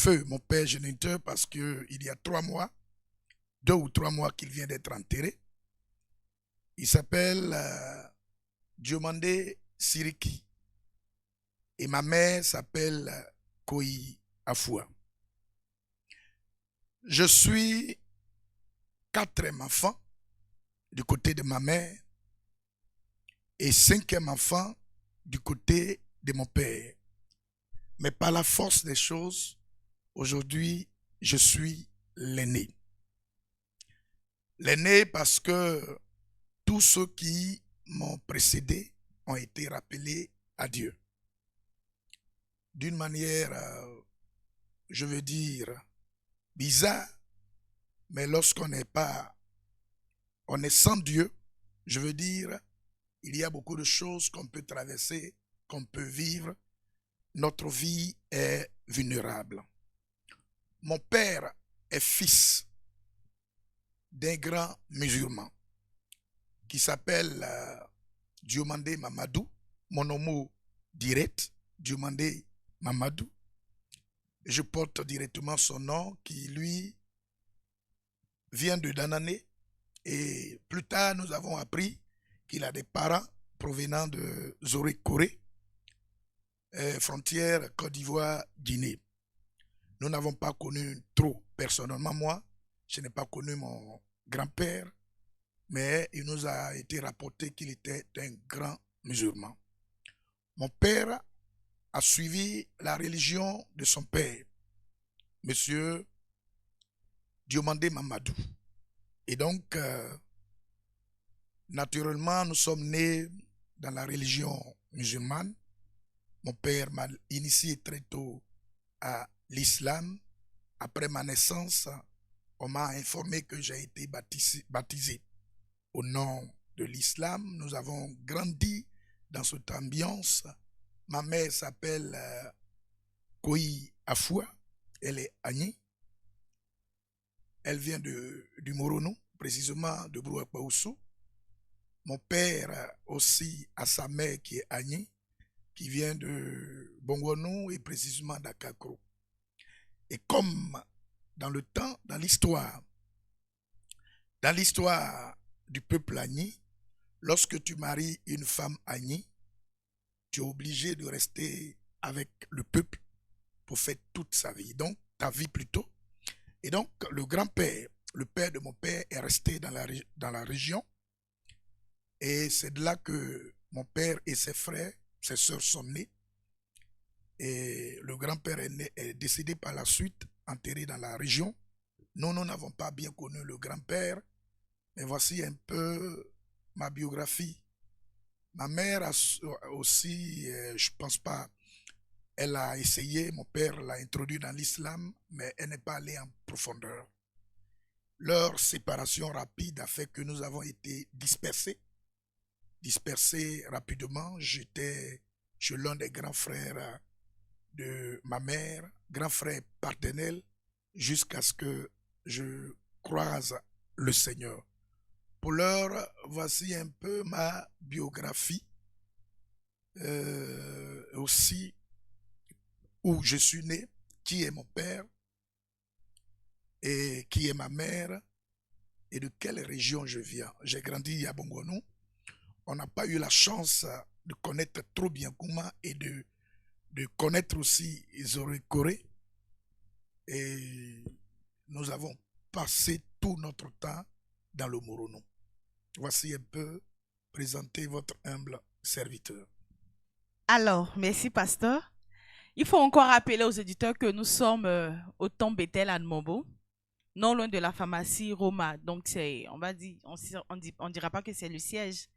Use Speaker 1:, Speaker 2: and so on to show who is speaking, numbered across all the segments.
Speaker 1: feu mon père géniteur parce qu'il y a 3 mois, 2 ou 3 mois qu'il vient d'être enterré. Il s'appelle Diomandé Siriki. Et ma mère s'appelle Koi Afua. Je suis 4e enfant du côté de ma mère et 5e enfant du côté de mon père. Mais par la force des choses, aujourd'hui, je suis l'aîné. L'aîné parce que tous ceux qui m'ont précédé ont été rappelés à Dieu. D'une manière, je veux dire, bizarre, mais lorsqu'on n'est pas, on est sans Dieu, je veux dire, il y a beaucoup de choses qu'on peut traverser, qu'on peut vivre. Notre vie est vulnérable. Mon père est fils d'un grand musulman qui s'appelle Diomandé Mamadou, mon homo direct, Diomandé Mamadou. Je porte directement son nom qui, lui, vient de Danané. Et plus tard, nous avons appris qu'il a des parents provenant de Zoré-Corée, frontière Côte d'Ivoire-Guinée. Nous n'avons pas connu trop, personnellement, moi, je n'ai pas connu mon grand-père, mais il nous a été rapporté qu'il était un grand musulman. Mon père a suivi la religion de son père, monsieur Diomandé Mamadou. Et donc, naturellement, nous sommes nés dans la religion musulmane. Mon père m'a initié très tôt à l'islam. Après ma naissance, on m'a informé que j'ai été baptisé au nom de l'islam. Nous avons grandi dans cette ambiance. Ma mère s'appelle Koi Afua, elle est Agni. Elle vient du Morono, précisément de Brouakbaoussou. Mon père aussi a sa mère qui est Agni, qui vient de Bongonou et précisément d'Akakro. Et comme dans le temps, dans l'histoire du peuple Agni, lorsque tu maries une femme Agni, tu es obligé de rester avec le peuple pour faire toute sa vie, donc ta vie plutôt. Et donc le grand-père, le père de mon père est resté dans la région. Et c'est de là que mon père et ses frères, ses sœurs sont nés. Et le grand-père est décédé par la suite, enterré dans la région. Nous n'avons pas bien connu le grand-père, mais voici un peu ma biographie. Ma mère a aussi, je ne pense pas, elle a essayé, mon père l'a introduit dans l'islam, mais elle n'est pas allée en profondeur. Leur séparation rapide a fait que nous avons été dispersés rapidement. J'étais chez l'un des grands frères de ma mère, grand frère paternel, jusqu'à ce que je croise le Seigneur. Pour l'heure, voici un peu ma biographie, aussi où je suis né, qui est mon père et qui est ma mère et de quelle région je viens. J'ai grandi à Bongonou. On n'a pas eu la chance de connaître trop bien Kouma et de connaître aussi Zoré-Corée. Et nous avons passé tout notre temps dans le Morono. Voici un peu présenter votre humble serviteur.
Speaker 2: Alors, merci, pasteur. Il faut encore rappeler aux éditeurs que nous sommes au Temple Bethel à Nmombo, non loin de la pharmacie Roma. Donc, c'est, on va dire, on dira pas que c'est le siège,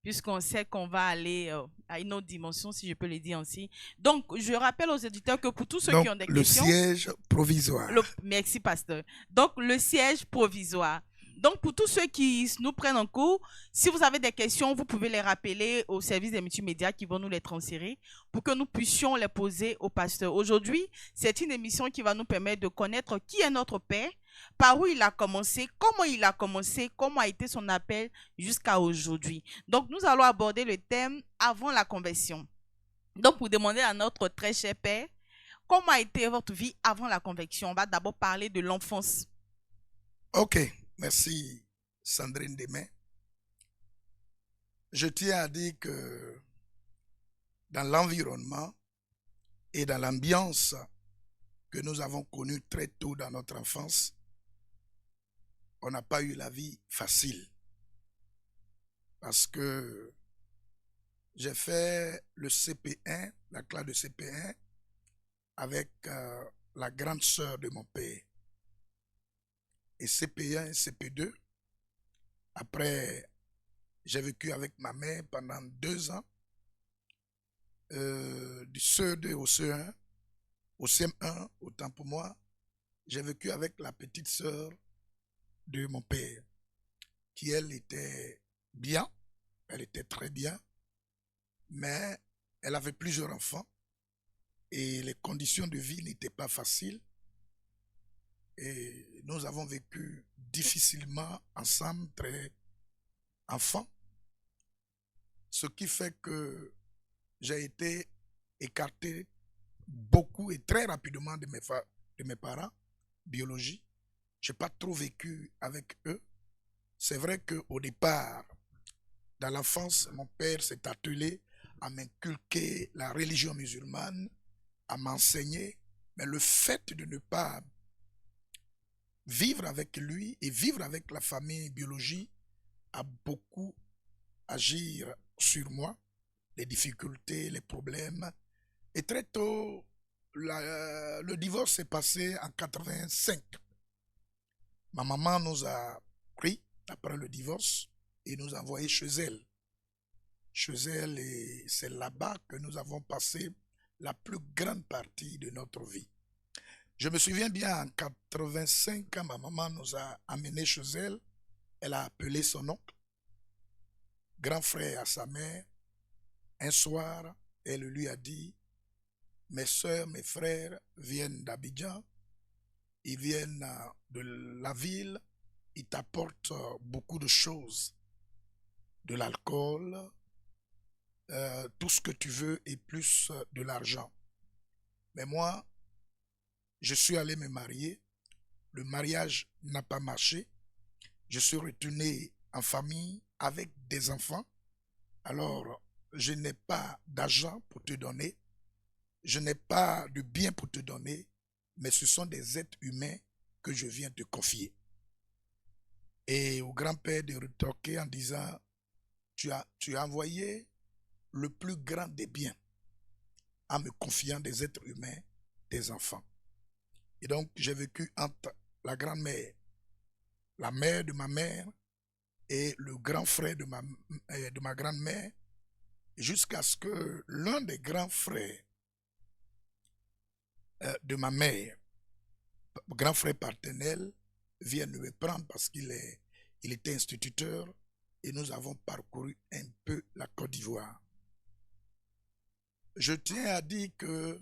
Speaker 2: puisqu'on sait qu'on va aller à une autre dimension, si je peux le dire ainsi. Donc, je rappelle aux éditeurs que pour tous ceux qui ont des questions...
Speaker 1: Le siège provisoire.
Speaker 2: Merci, pasteur. Donc, le siège provisoire. Donc, pour tous ceux qui nous prennent en cours, si vous avez des questions, vous pouvez les rappeler au service des multimédias qui vont nous les transférer pour que nous puissions les poser au pasteur. Aujourd'hui, c'est une émission qui va nous permettre de connaître qui est notre Père, par où il a commencé, comment a été son appel jusqu'à aujourd'hui. Donc, nous allons aborder le thème avant la conversion. Donc, pour demander à notre très cher Père, comment a été votre vie avant la conversion? On va d'abord parler de l'enfance.
Speaker 1: Ok, merci Sandrine Desmains. Je tiens à dire que dans l'environnement et dans l'ambiance que nous avons connue très tôt dans notre enfance, on n'a pas eu la vie facile. Parce que j'ai fait le CP1, la classe de CP1, avec la grande sœur de mon père. Et CP1 et CP2, après, j'ai vécu avec ma mère pendant 2 ans, du CE2 au CE1, au CM1, autant pour moi, j'ai vécu avec la petite sœur de mon père, qui elle était bien, elle était très bien, mais elle avait plusieurs enfants et les conditions de vie n'étaient pas faciles. Et nous avons vécu difficilement ensemble, très enfants, ce qui fait que j'ai été écarté beaucoup et très rapidement de mes parents biologiques. Je n'ai pas trop vécu avec eux. C'est vrai qu'au départ, dans l'enfance, mon père s'est attelé à m'inculquer la religion musulmane, à m'enseigner, mais le fait de ne pas vivre avec lui et vivre avec la famille biologique a beaucoup agi sur moi, les difficultés, les problèmes. Et très tôt, le divorce s'est passé en 85. Ma maman nous a pris après le divorce et nous a envoyés chez elle. Chez elle, et c'est là-bas que nous avons passé la plus grande partie de notre vie. Je me souviens bien, en 85, quand ma maman nous a amenés chez elle, elle a appelé son oncle, grand frère à sa mère. Un soir, elle lui a dit, mes soeurs, mes frères viennent d'Abidjan, ils viennent de la ville, ils t'apportent beaucoup de choses, de l'alcool, tout ce que tu veux et plus de l'argent. Mais moi, je suis allé me marier, le mariage n'a pas marché, je suis retourné en famille avec des enfants, alors je n'ai pas d'argent pour te donner, je n'ai pas de bien pour te donner, mais ce sont des êtres humains que je viens te confier. Et au grand-père de rétorquer en disant, tu as envoyé le plus grand des biens en me confiant des êtres humains, des enfants. Et donc, j'ai vécu entre la grand-mère, la mère de ma mère et le grand frère de ma grand-mère, jusqu'à ce que l'un des grands frères de ma mère, grand frère paternel, vienne me prendre parce qu'il était instituteur et nous avons parcouru un peu la Côte d'Ivoire. Je tiens à dire que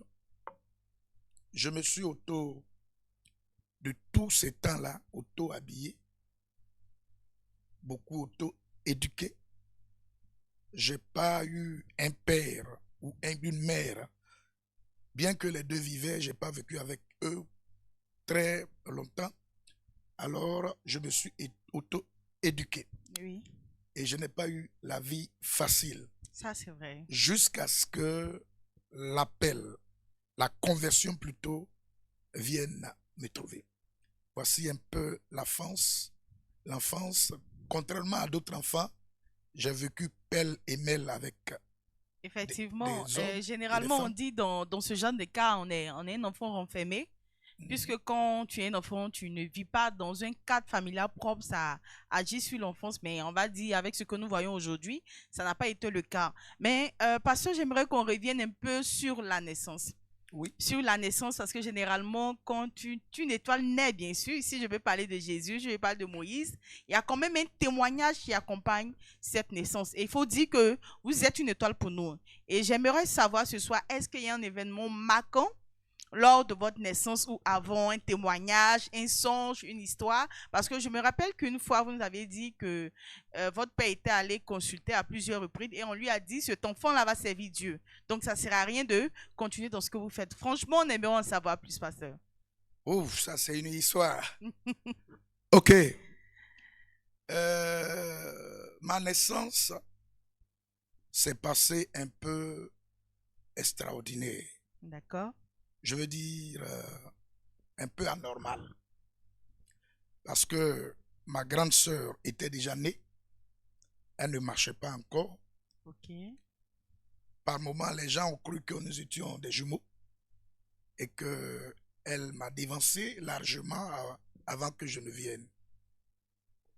Speaker 1: je me suis de tous ces temps-là, auto-habillé, beaucoup auto-éduqué. Je n'ai pas eu un père ou une mère. Bien que les deux vivaient, je n'ai pas vécu avec eux très longtemps. Alors, je me suis auto-éduqué.
Speaker 2: Oui.
Speaker 1: Et je n'ai pas eu la vie facile.
Speaker 2: Ça, c'est vrai.
Speaker 1: Jusqu'à ce que l'appel, la conversion plutôt, vienne me trouver. Voici un peu l'enfance. L'enfance, contrairement à d'autres enfants, j'ai vécu pêle et mêle avec
Speaker 2: Effectivement,
Speaker 1: des hommes
Speaker 2: généralement,
Speaker 1: et des
Speaker 2: on dit dans ce genre de cas, on est un enfant renfermé. Puisque quand tu es un enfant, tu ne vis pas dans un cadre familial propre, ça agit sur l'enfance. Mais on va dire, avec ce que nous voyons aujourd'hui, ça n'a pas été le cas. Mais, pasteur, j'aimerais qu'on revienne un peu sur la naissance.
Speaker 1: Oui.
Speaker 2: Sur la naissance, parce que généralement, quand une étoile naît, bien sûr, ici je vais parler de Jésus, je vais parler de Moïse, il y a quand même un témoignage qui accompagne cette naissance. Et il faut dire que vous êtes une étoile pour nous. Et j'aimerais savoir ce soir, est-ce qu'il y a un événement marquant lors de votre naissance ou avant, un témoignage, un songe, une histoire? Parce que je me rappelle qu'une fois, vous nous avez dit que votre père était allé consulter à plusieurs reprises et on lui a dit, cet enfant-là va servir Dieu. Donc, ça ne sert à rien de continuer dans ce que vous faites. Franchement, on aimerait en savoir plus, pasteur.
Speaker 1: Ouf, ça c'est une histoire. Ok. Ma naissance s'est passée un peu extraordinaire.
Speaker 2: D'accord.
Speaker 1: Je veux dire un peu anormal. Parce que ma grande sœur était déjà née. Elle ne marchait pas encore.
Speaker 2: Ok.
Speaker 1: Par moments, les gens ont cru que nous étions des jumeaux et qu'elle m'a dévancé largement avant que je ne vienne.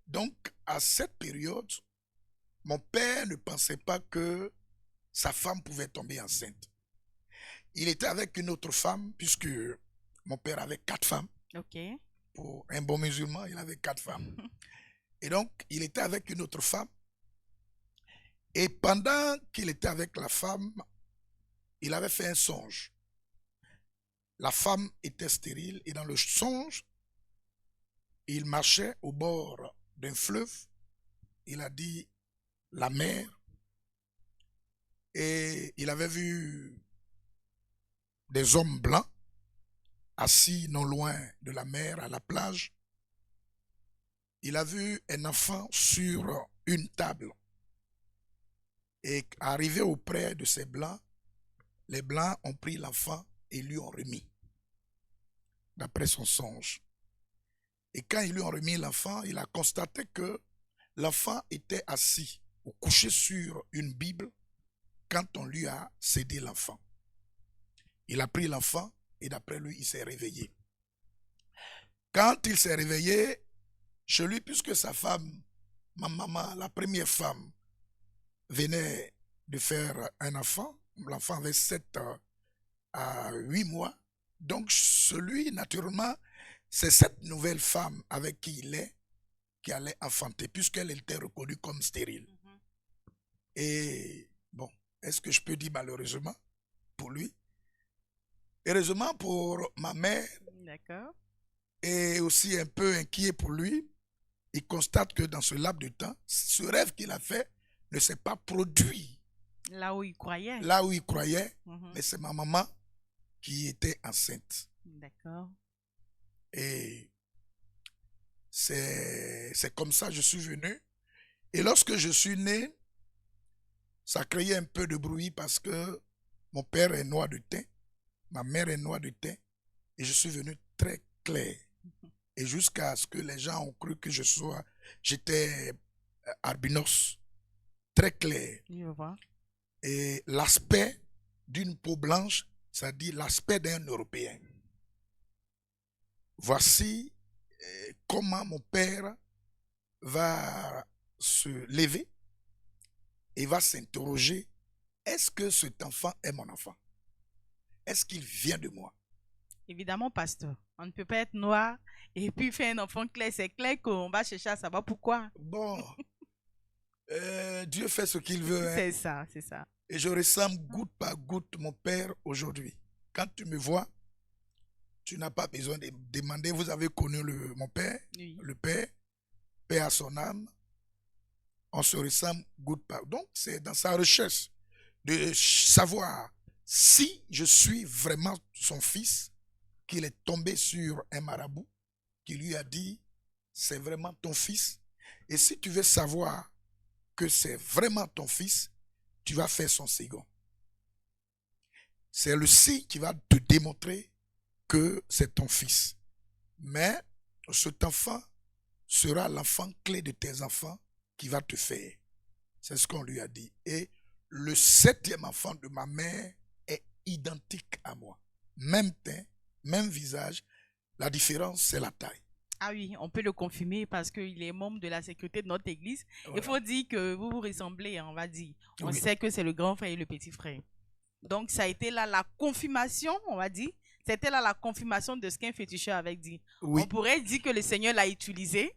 Speaker 1: Donc, à cette période, mon père ne pensait pas que sa femme pouvait tomber enceinte. Il était avec une autre femme, puisque mon père avait 4 femmes.
Speaker 2: Ok.
Speaker 1: Pour un bon musulman, il avait 4 femmes. Et donc, il était avec une autre femme. Et pendant qu'il était avec la femme, il avait fait un songe. La femme était stérile et dans le songe, il marchait au bord d'un fleuve. Il a dit la mer. Et il avait vu des hommes blancs assis non loin de la mer à la plage. Il a vu un enfant sur une table. Et arrivé auprès de ces blancs, les blancs ont pris l'enfant et lui ont remis, d'après son songe. Et quand ils lui ont remis l'enfant, il a constaté que l'enfant était assis ou couché sur une Bible quand on lui a cédé l'enfant. Il a pris l'enfant et d'après lui, il s'est réveillé. Quand il s'est réveillé, chez lui, puisque sa femme, ma maman, la première femme, venait de faire un enfant, l'enfant avait 7 à 8 mois, donc celui, naturellement, c'est cette nouvelle femme avec qui il est, qui allait enfanter, puisqu'elle était reconnue comme stérile. Et bon, est-ce que je peux dire malheureusement pour lui? Heureusement pour ma mère,
Speaker 2: D'accord.
Speaker 1: et aussi un peu inquiet pour lui, il constate que dans ce laps de temps, ce rêve qu'il a fait ne s'est pas produit.
Speaker 2: Là où il croyait.
Speaker 1: Là où il croyait, mais c'est ma maman qui était enceinte.
Speaker 2: D'accord.
Speaker 1: Et c'est comme ça que je suis venu. Et lorsque je suis né, ça créait un peu de bruit parce que mon père est noir de teint, ma mère est noire de teint, et je suis venu très clair. Et jusqu'à ce que les gens ont cru que j'étais albinos, très clair.
Speaker 2: Je vois.
Speaker 1: Et l'aspect d'une peau blanche, c'est-à-dire l'aspect d'un Européen. Voici comment mon père va se lever et va s'interroger, est-ce que cet enfant est mon enfant? Est-ce qu'il vient de moi?
Speaker 2: Évidemment, pasteur. On ne peut pas être noir et puis faire un enfant clair. C'est clair qu'on va chercher à savoir pourquoi.
Speaker 1: Bon, Dieu fait ce qu'il veut. Hein.
Speaker 2: C'est ça, c'est ça.
Speaker 1: Et je ressemble goutte par goutte mon père aujourd'hui. Quand tu me vois, tu n'as pas besoin de demander. Vous avez connu mon père,
Speaker 2: Oui.
Speaker 1: le père, paix à son âme. On se ressemble goutte par goutte. Donc, c'est dans sa recherche de savoir si je suis vraiment son fils qu'il est tombé sur un marabout qui lui a dit, c'est vraiment ton fils. Et si tu veux savoir que c'est vraiment ton fils, tu vas faire son second. C'est le si qui va te démontrer que c'est ton fils. Mais cet enfant sera l'enfant clé de tes enfants qui va te faire. C'est ce qu'on lui a dit. Et le 7e enfant de ma mère est identique à moi. Même teint, même visage. La différence, c'est la taille.
Speaker 2: Ah oui, on peut le confirmer parce qu'il est membre de la sécurité de notre église.
Speaker 1: Voilà.
Speaker 2: Il faut dire que vous vous ressemblez, on va dire. On
Speaker 1: Oui.
Speaker 2: sait que c'est le grand frère et le petit frère. Donc, ça a été là la confirmation, on va dire. C'était là la confirmation de ce qu'un féticheur avait dit.
Speaker 1: Oui.
Speaker 2: On pourrait dire que le Seigneur l'a utilisé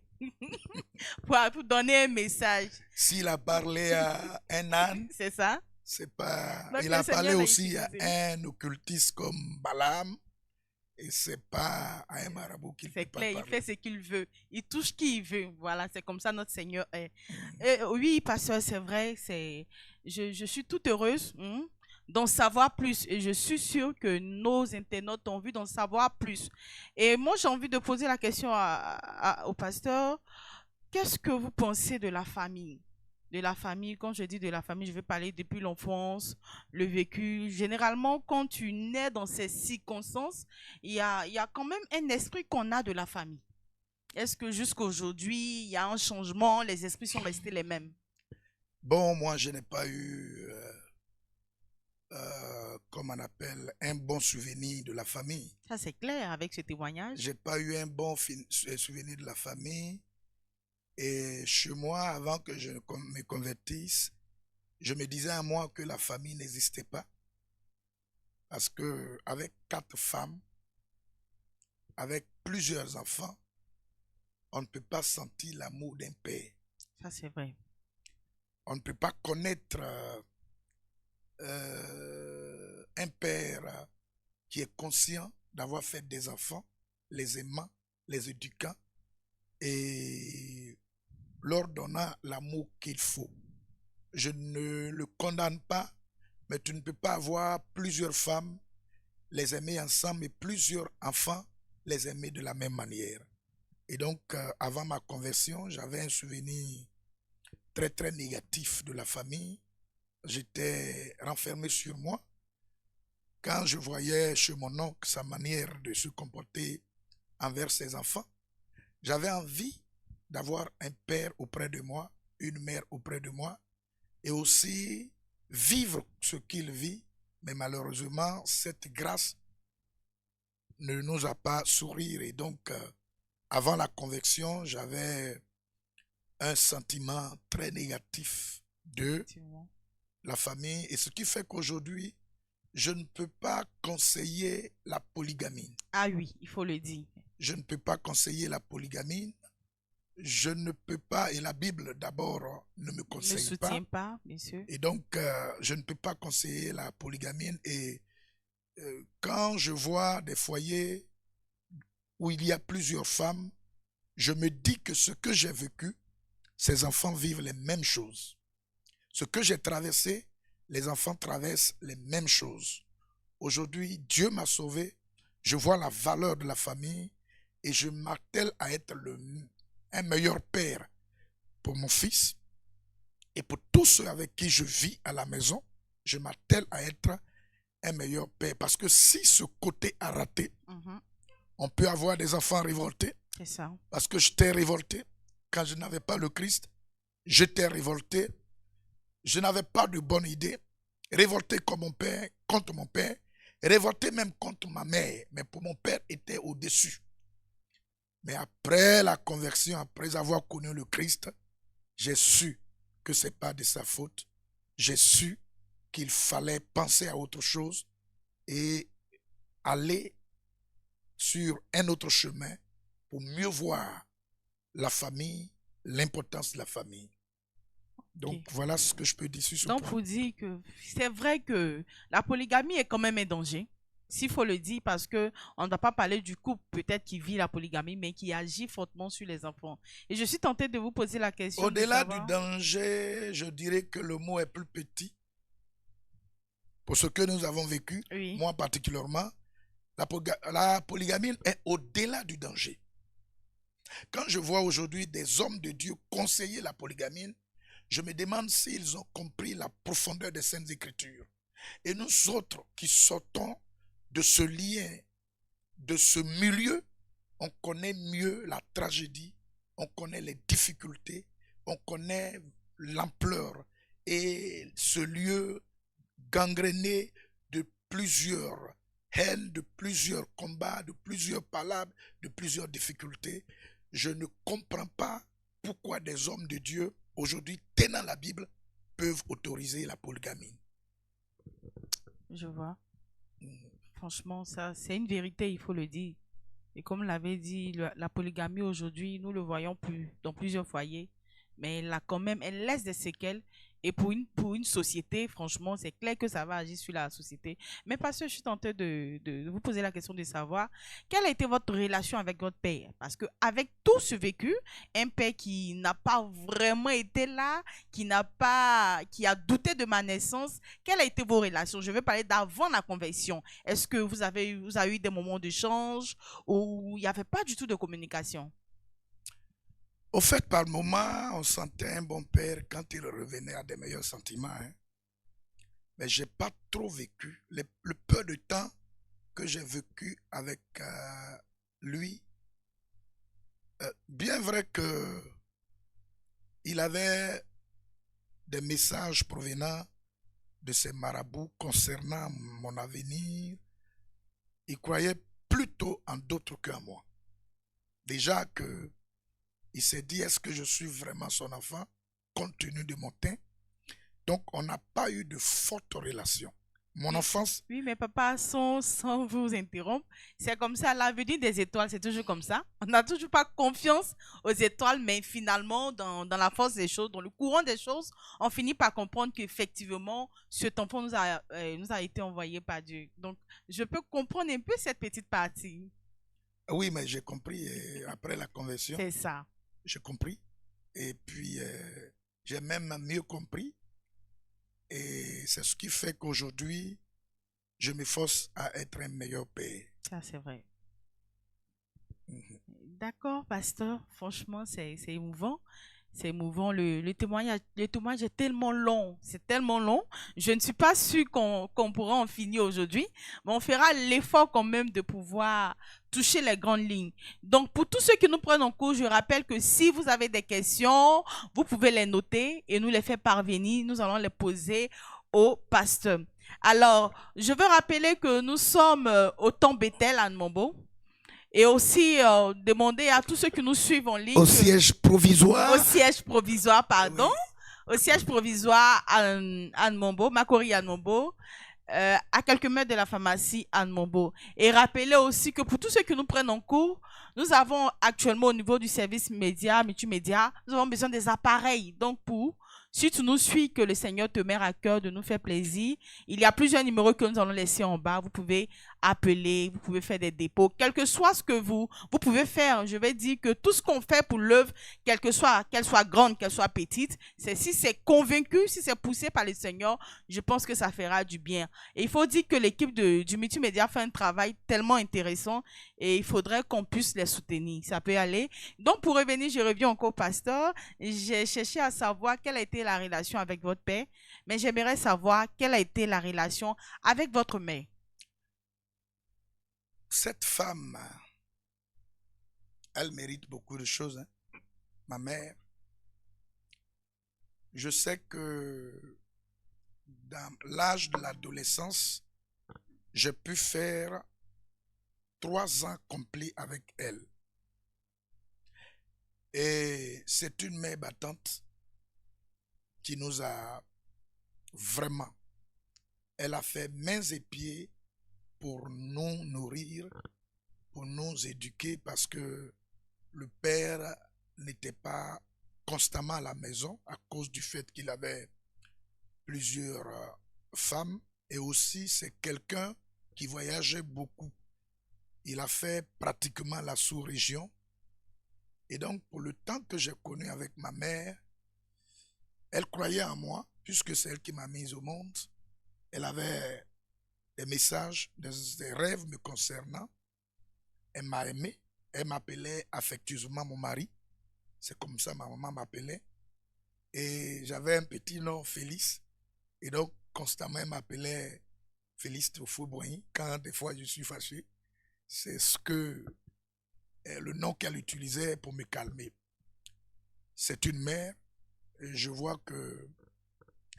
Speaker 2: pour donner un message.
Speaker 1: S'il a parlé à un âne,
Speaker 2: C'est ça?
Speaker 1: c'est pas.
Speaker 2: Donc,
Speaker 1: il
Speaker 2: le
Speaker 1: a
Speaker 2: Seigneur
Speaker 1: parlé
Speaker 2: l'a
Speaker 1: aussi à
Speaker 2: utilisé.
Speaker 1: un occultiste comme Balaam. Et c'est pas à un marabout qu'il
Speaker 2: C'est
Speaker 1: peut pas
Speaker 2: clair, il
Speaker 1: parler.
Speaker 2: fait ce qu'il veut. Il touche qui il veut. Voilà, c'est comme ça notre Seigneur est. Et oui, pasteur, c'est vrai. Je suis toute heureuse d'en savoir plus. Et je suis sûre que nos internautes ont envie d'en savoir plus. Et moi, j'ai envie de poser la question au pasteur. Qu'est-ce que vous pensez de la famille? De la famille, quand je dis de la famille, je vais parler depuis l'enfance, le vécu. Généralement, quand tu nais dans ces circonstances, il y a quand même un esprit qu'on a de la famille. Est-ce que jusqu'à aujourd'hui, il y a un changement, les esprits sont restés les mêmes?
Speaker 1: Bon, moi, je n'ai pas eu, comme on appelle, un bon souvenir de la famille.
Speaker 2: Ça, c'est clair avec ce témoignage.
Speaker 1: J'ai pas eu un bon souvenir de la famille. Et chez moi, avant que je me convertisse, je me disais à moi que la famille n'existait pas. Parce que avec 4 femmes, avec plusieurs enfants, on ne peut pas sentir l'amour d'un père.
Speaker 2: Ça, c'est vrai.
Speaker 1: On ne peut pas connaître un père qui est conscient d'avoir fait des enfants, les aimant, les éduquant et leur donnant l'amour qu'il faut. Je ne le condamne pas, mais tu ne peux pas avoir plusieurs femmes, les aimer ensemble et plusieurs enfants, les aimer de la même manière. Et donc, avant ma conversion, j'avais un souvenir très, très négatif de la famille. J'étais renfermé sur moi. Quand je voyais chez mon oncle sa manière de se comporter envers ses enfants, j'avais envie d'avoir un père auprès de moi, une mère auprès de moi, et aussi vivre ce qu'il vit. Mais malheureusement, cette grâce ne nous a pas souri. Et donc, avant la conversion, j'avais un sentiment très négatif de la famille. Et ce qui fait qu'aujourd'hui, je ne peux pas conseiller la polygamie.
Speaker 2: Ah oui, il faut le dire.
Speaker 1: Je ne peux pas conseiller la polygamie. Je ne peux pas, et la Bible d'abord ne me conseille
Speaker 2: Ne soutient pas, bien sûr.
Speaker 1: Et donc, je ne peux pas conseiller la polygamie. Et quand je vois des foyers où il y a plusieurs femmes, je me dis que ce que j'ai vécu, ces enfants vivent les mêmes choses. Ce que j'ai traversé, les enfants traversent les mêmes choses. Aujourd'hui, Dieu m'a sauvé. Je vois la valeur de la famille et je m'attelle à être un meilleur père pour mon fils et pour tous ceux avec qui je vis à la maison. Je m'attelle à être un meilleur père parce que si ce côté a raté, on peut avoir des enfants révoltés.
Speaker 2: C'est ça.
Speaker 1: Parce que j'étais révolté quand je n'avais pas le Christ. J'étais révolté. Je n'avais pas de bonne idée. Révolté contre mon père. Révolté même contre ma mère. Mais pour mon père était au-dessus. Mais après la conversion, après avoir connu le Christ, j'ai su que ce n'est pas de sa faute. J'ai su qu'il fallait penser à autre chose et aller sur un autre chemin pour mieux voir la famille, l'importance de la famille. Donc, voilà ce que je peux dire sur ce point.
Speaker 2: Donc, pour dire que c'est vrai que la polygamie est quand même un danger. S'il faut le dire, parce qu'on ne doit pas parler du couple peut-être qui vit la polygamie, mais qui agit fortement sur les enfants. Et je suis tentée de vous poser la question.
Speaker 1: Au-delà du danger, je dirais que le mot est plus petit. Pour ce que nous avons vécu,
Speaker 2: oui.
Speaker 1: Moi particulièrement, la polygamie est au-delà du danger. Quand je vois aujourd'hui des hommes de Dieu conseiller la polygamie, je me demande s'ils ont compris la profondeur des Saintes Écritures. Et nous autres qui sortons de ce lien, de ce milieu, on connaît mieux la tragédie, on connaît les difficultés, on connaît l'ampleur et ce lieu gangréné de plusieurs haines, de plusieurs combats, de plusieurs palabres, de plusieurs difficultés. Je ne comprends pas pourquoi des hommes de Dieu, aujourd'hui tenant la Bible, peuvent autoriser la polygamie.
Speaker 2: Je vois. Franchement, ça, c'est une vérité, il faut le dire. Et comme l'avait dit, la polygamie aujourd'hui, nous le voyons plus dans plusieurs foyers, mais elle laisse des séquelles. Et pour une société, franchement, c'est clair que ça va agir sur la société. Mais parce que je suis tentée de vous poser la question de savoir quelle a été votre relation avec votre père. Parce que avec tout ce vécu, un père qui n'a pas vraiment été là, qui a douté de ma naissance, quelles ont été vos relations? Je veux parler d'avant la conversion. Est-ce que vous avez eu des moments d'échange où il n'y avait pas du tout de communication?
Speaker 1: Au fait, par moments, on sentait un bon père quand il revenait à des meilleurs sentiments. Hein. Mais je n'ai pas trop vécu. Le peu de temps que j'ai vécu avec lui, bien vrai que il avait des messages provenant de ces marabouts concernant mon avenir. Il croyait plutôt en d'autres qu'en moi. Déjà que il s'est dit, est-ce que je suis vraiment son enfant, compte tenu de mon teint? Donc, on n'a pas eu de forte relation. Mon enfance...
Speaker 2: Oui, mais papa, sans vous interrompre, c'est comme ça, l'avenir des étoiles, c'est toujours comme ça. On n'a toujours pas confiance aux étoiles, mais finalement, dans la force des choses, dans le courant des choses, on finit par comprendre qu'effectivement, cet enfant nous a été envoyé par Dieu. Donc, je peux comprendre un peu cette petite partie.
Speaker 1: Oui, mais j'ai compris après la conversion.
Speaker 2: C'est ça.
Speaker 1: J'ai compris. Et puis, j'ai même mieux compris. Et c'est ce qui fait qu'aujourd'hui, je m'efforce à être un meilleur père.
Speaker 2: Ça, c'est vrai. D'accord, pasteur. Franchement, c'est émouvant. C'est émouvant. Le témoignage est tellement long. C'est tellement long. Je ne suis pas sûre qu'on pourra en finir aujourd'hui. Mais on fera l'effort quand même de pouvoir toucher les grandes lignes. Donc, pour tous ceux qui nous prennent en cours, je rappelle que si vous avez des questions, vous pouvez les noter et nous les faire parvenir. Nous allons les poser au pasteur. Alors, je veux rappeler que nous sommes au temps Bethel à Nwambo. Et aussi demander à tous ceux qui nous suivent en ligne.
Speaker 1: Au siège provisoire.
Speaker 2: Au siège provisoire, pardon. Oui. Au siège provisoire à Nwambo, Makori à Nwambo, à quelques mètres de la pharmacie à Nwambo. Et rappelez aussi que pour tous ceux qui nous prennent en cours, nous avons actuellement au niveau du service média, multimédia, nous avons besoin des appareils. Donc si tu nous suis, que le Seigneur te met à cœur de nous faire plaisir, il y a plusieurs numéros que nous allons laisser en bas. Vous pouvez appeler, vous pouvez faire des dépôts, quel que soit ce que vous pouvez faire. Je vais dire que tout ce qu'on fait pour l'œuvre, qu'elle soit grande, qu'elle soit petite, si c'est convaincu, si c'est poussé par le Seigneur, je pense que ça fera du bien. Et il faut dire que l'équipe du multimédia fait un travail tellement intéressant et il faudrait qu'on puisse les soutenir. Ça peut aller. Donc, pour revenir, je reviens encore au pasteur. J'ai cherché à savoir quelle a été la relation avec votre père, mais j'aimerais savoir quelle a été la relation avec votre mère.
Speaker 1: Cette femme, elle mérite beaucoup de choses. Hein. Ma mère, je sais que dans l'âge de l'adolescence, j'ai pu faire 3 ans complets avec elle. Et c'est une mère battante qui nous a vraiment, elle a fait mains et pieds pour nous nourrir, pour nous éduquer, parce que le père n'était pas constamment à la maison à cause du fait qu'il avait plusieurs femmes, et aussi c'est quelqu'un qui voyageait beaucoup. Il a fait pratiquement la sous-région. Et donc, pour le temps que j'ai connu avec ma mère, elle croyait en moi, puisque c'est elle qui m'a mise au monde. Elle avait des messages, des rêves me concernant. Elle m'a aimé. Elle m'appelait affectueusement mon mari. C'est comme ça ma maman m'appelait. Et j'avais un petit nom, Félix. Et donc, constamment, elle m'appelait Félix Tofo-Boigny. Quand des fois je suis fâché, c'est le nom qu'elle utilisait pour me calmer. C'est une mère. Et je vois que,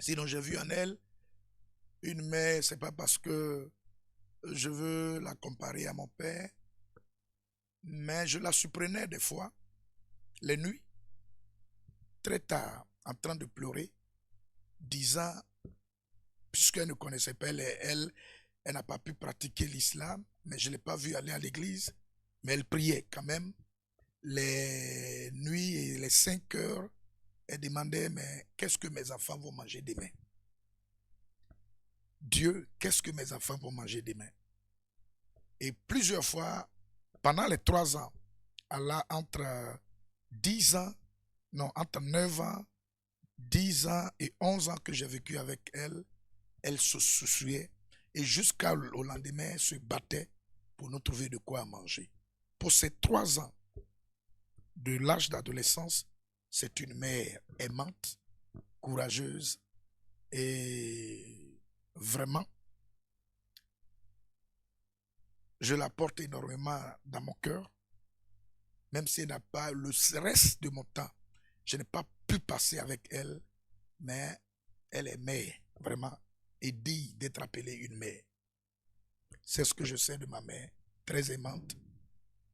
Speaker 1: sinon j'ai vu en elle une mère, c'est pas parce que je veux la comparer à mon père, mais je la surprenais des fois, les nuits, très tard, en train de pleurer, disant, puisqu'elle ne connaissait pas, elle n'a pas pu pratiquer l'islam, mais je ne l'ai pas vue aller à l'église, mais elle priait quand même les nuits et les 5 heures elle demandait, mais qu'est-ce que mes enfants vont manger demain? Dieu, qu'est-ce que mes enfants vont manger demain? Et plusieurs fois, pendant les 3 ans, entre 10 ans, non, entre 9 ans, 10 ans et 11 ans que j'ai vécu avec elle, elle se souciait et jusqu'au lendemain, elle se battait pour nous trouver de quoi manger. Pour ces 3 ans de l'âge d'adolescence, c'est une mère aimante, courageuse et vraiment, je la porte énormément dans mon cœur, même si elle n'a pas le reste de mon temps. Je n'ai pas pu passer avec elle, mais elle est mère, vraiment, et digne d'être appelée une mère. C'est ce que je sais de ma mère, très aimante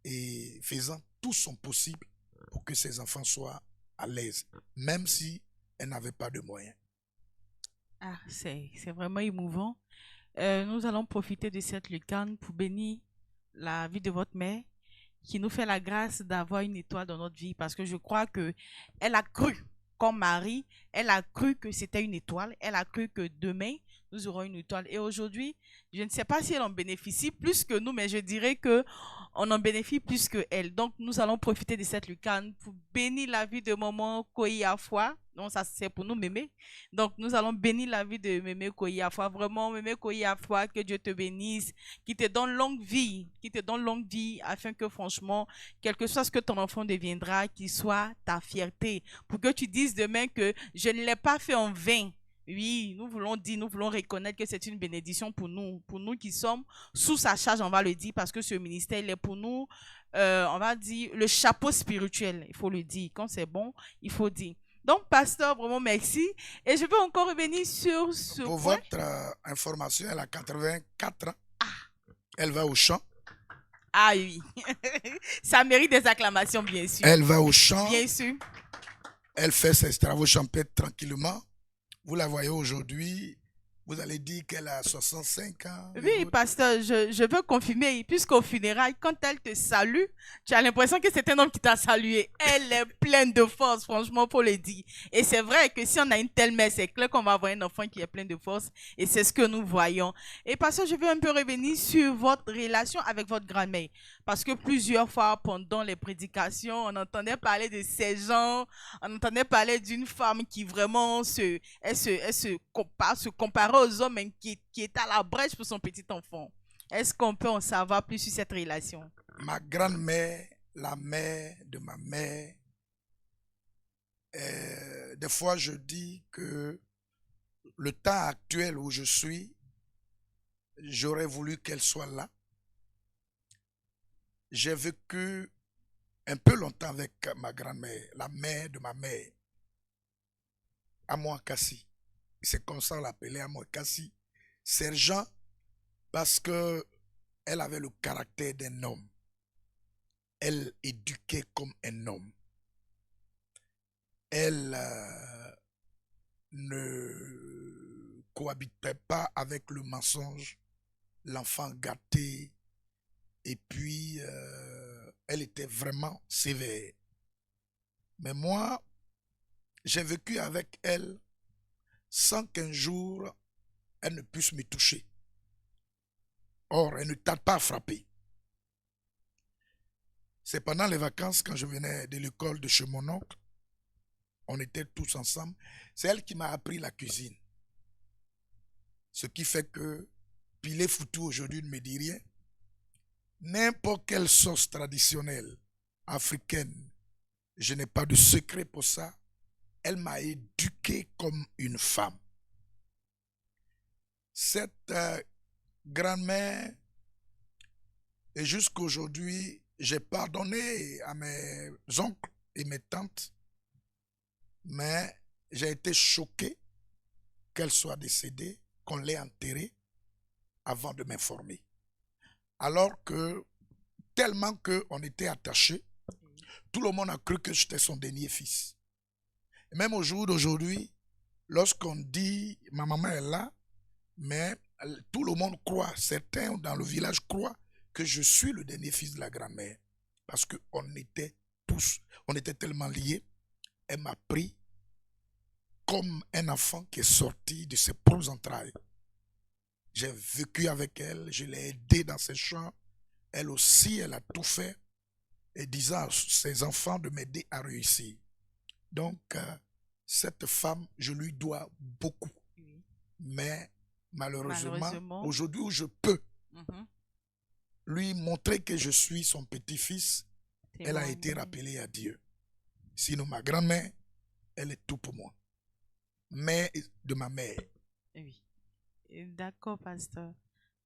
Speaker 1: et faisant tout son possible pour que ses enfants soient à l'aise, même si elle n'avait pas de moyens.
Speaker 2: Ah, c'est vraiment émouvant. Nous allons profiter de cette lucane pour bénir la vie de votre mère qui nous fait la grâce d'avoir une étoile dans notre vie parce que je crois que elle a cru, comme Marie, elle a cru que c'était une étoile, elle a cru que demain, nous aurons une étoile. Et aujourd'hui, je ne sais pas si elle en bénéficie plus que nous, mais je dirais que on en bénéficie plus que elle. Donc, nous allons profiter de cette lucane pour bénir la vie de maman Koyiafwa. Non, ça c'est pour nous, Mémé. Donc, nous allons bénir la vie de Mémé Koyiafwa. Vraiment, Mémé Koyiafwa, que Dieu te bénisse, qui te donne longue vie, afin que franchement, quel que soit ce que ton enfant deviendra, qu'il soit ta fierté. Pour que tu dises demain que je ne l'ai pas fait en vain. Oui, nous voulons dire, nous voulons reconnaître que c'est une bénédiction pour nous qui sommes sous sa charge, on va le dire, parce que ce ministère, il est pour nous, on va dire, le chapeau spirituel, il faut le dire. Quand c'est bon, il faut dire. Donc, pasteur, vraiment merci. Et je veux encore revenir sur ce
Speaker 1: Pour
Speaker 2: point.
Speaker 1: votre information, elle a 84 ans. Elle va au chant.
Speaker 2: Ah oui, ça mérite des acclamations, bien sûr.
Speaker 1: Elle va au chant.
Speaker 2: Bien sûr.
Speaker 1: Elle fait ses travaux champêtres tranquillement. Vous la voyez aujourd'hui, vous allez dire qu'elle a 65 ans.
Speaker 2: Oui, pasteur, je veux confirmer, puisqu'au funérailles, quand elle te salue, tu as l'impression que c'est un homme qui t'a salué. Elle est pleine de force, franchement, pour le dire. Et c'est vrai que si on a une telle mère, c'est clair qu'on va avoir un enfant qui est plein de force. Et c'est ce que nous voyons. Et pasteur, je veux un peu revenir sur votre relation avec votre grand-mère. Parce que plusieurs fois, pendant les prédications, on entendait parler de ces gens, on entendait parler d'une femme qui vraiment se comparait aux hommes, mais qui est à la brèche pour son petit enfant. Est-ce qu'on peut en savoir plus sur cette relation?
Speaker 1: Ma grand-mère, la mère de ma mère, des fois je dis que le temps actuel où je suis, j'aurais voulu qu'elle soit là. J'ai vécu un peu longtemps avec ma grand-mère, la mère de ma mère, Amo Kassi. C'est comme ça on l'appelait, Amo Kassi. Sergent, parce que elle avait le caractère d'un homme. Elle éduquait comme un homme. Elle ne cohabitait pas avec le mensonge, l'enfant gâté, et puis elle était vraiment sévère. Mais moi, j'ai vécu avec elle sans qu'un jour elle ne puisse me toucher. Or, elle ne tarde pas à frapper. C'est pendant les vacances, quand je venais de l'école de chez mon oncle, on était tous ensemble. C'est elle qui m'a appris la cuisine. Ce qui fait que Pilé Foutou aujourd'hui ne me dit rien. N'importe quelle sauce traditionnelle africaine, je n'ai pas de secret pour ça. Elle m'a éduqué comme une femme. Cette grand-mère, et jusqu'aujourd'hui, j'ai pardonné à mes oncles et mes tantes, mais j'ai été choqué qu'elle soit décédée, qu'on l'ait enterrée avant de m'informer. Alors que, tellement qu'on était attachés, tout le monde a cru que j'étais son dernier fils. Et même au jour d'aujourd'hui, lorsqu'on dit ma maman est là, mais tout le monde croit, certains dans le village croient que je suis le dernier fils de la grand-mère. Parce qu'on était tous, on était tellement liés. Elle m'a pris comme un enfant qui est sorti de ses propres entrailles. J'ai vécu avec elle, je l'ai aidée dans ses champs. Elle aussi, elle a tout fait et disant à ses enfants de m'aider à réussir. Donc, cette femme, je lui dois beaucoup.
Speaker 2: Oui.
Speaker 1: Mais malheureusement,
Speaker 2: Malheureusement.
Speaker 1: aujourd'hui où je peux
Speaker 2: Mhm.
Speaker 1: lui montrer que je suis son petit-fils, elle a
Speaker 2: Témoigner.
Speaker 1: été rappelée à Dieu. Sinon, ma grand-mère, elle est tout pour moi. Mère de ma mère.
Speaker 2: Oui. D'accord, pasteur.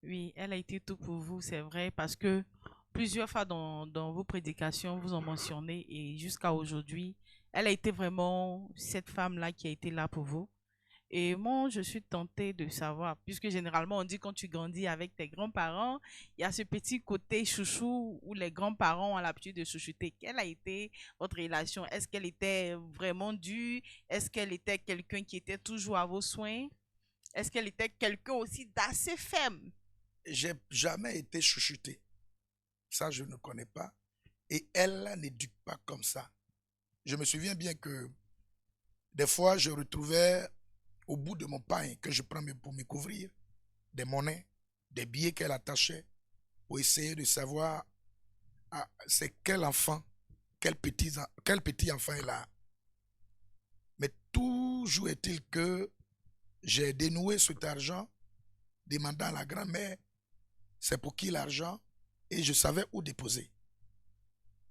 Speaker 2: Oui, elle a été tout pour vous, c'est vrai, parce que plusieurs fois dans vos prédications, vous en mentionnez et jusqu'à aujourd'hui, elle a été vraiment cette femme-là qui a été là pour vous. Et moi, je suis tentée de savoir, puisque généralement, on dit quand tu grandis avec tes grands-parents, il y a ce petit côté chouchou où les grands-parents ont l'habitude de chouchouter. Quelle a été votre relation? Est-ce qu'elle était vraiment dure? Est-ce qu'elle était quelqu'un qui était toujours à vos soins? Est-ce qu'elle était quelqu'un aussi d'assez ferme?
Speaker 1: J'ai jamais été chouchouté. Ça, je ne connais pas. Et elle n'éduque pas comme ça. Je me souviens bien que des fois, je retrouvais au bout de mon pain que je prends pour me couvrir des monnaies, des billets qu'elle attachait pour essayer de savoir c'est quel enfant, quel petit enfant elle a. Mais toujours est-il que j'ai dénoué cet argent, demandant à la grand-mère c'est pour qui l'argent et je savais où déposer.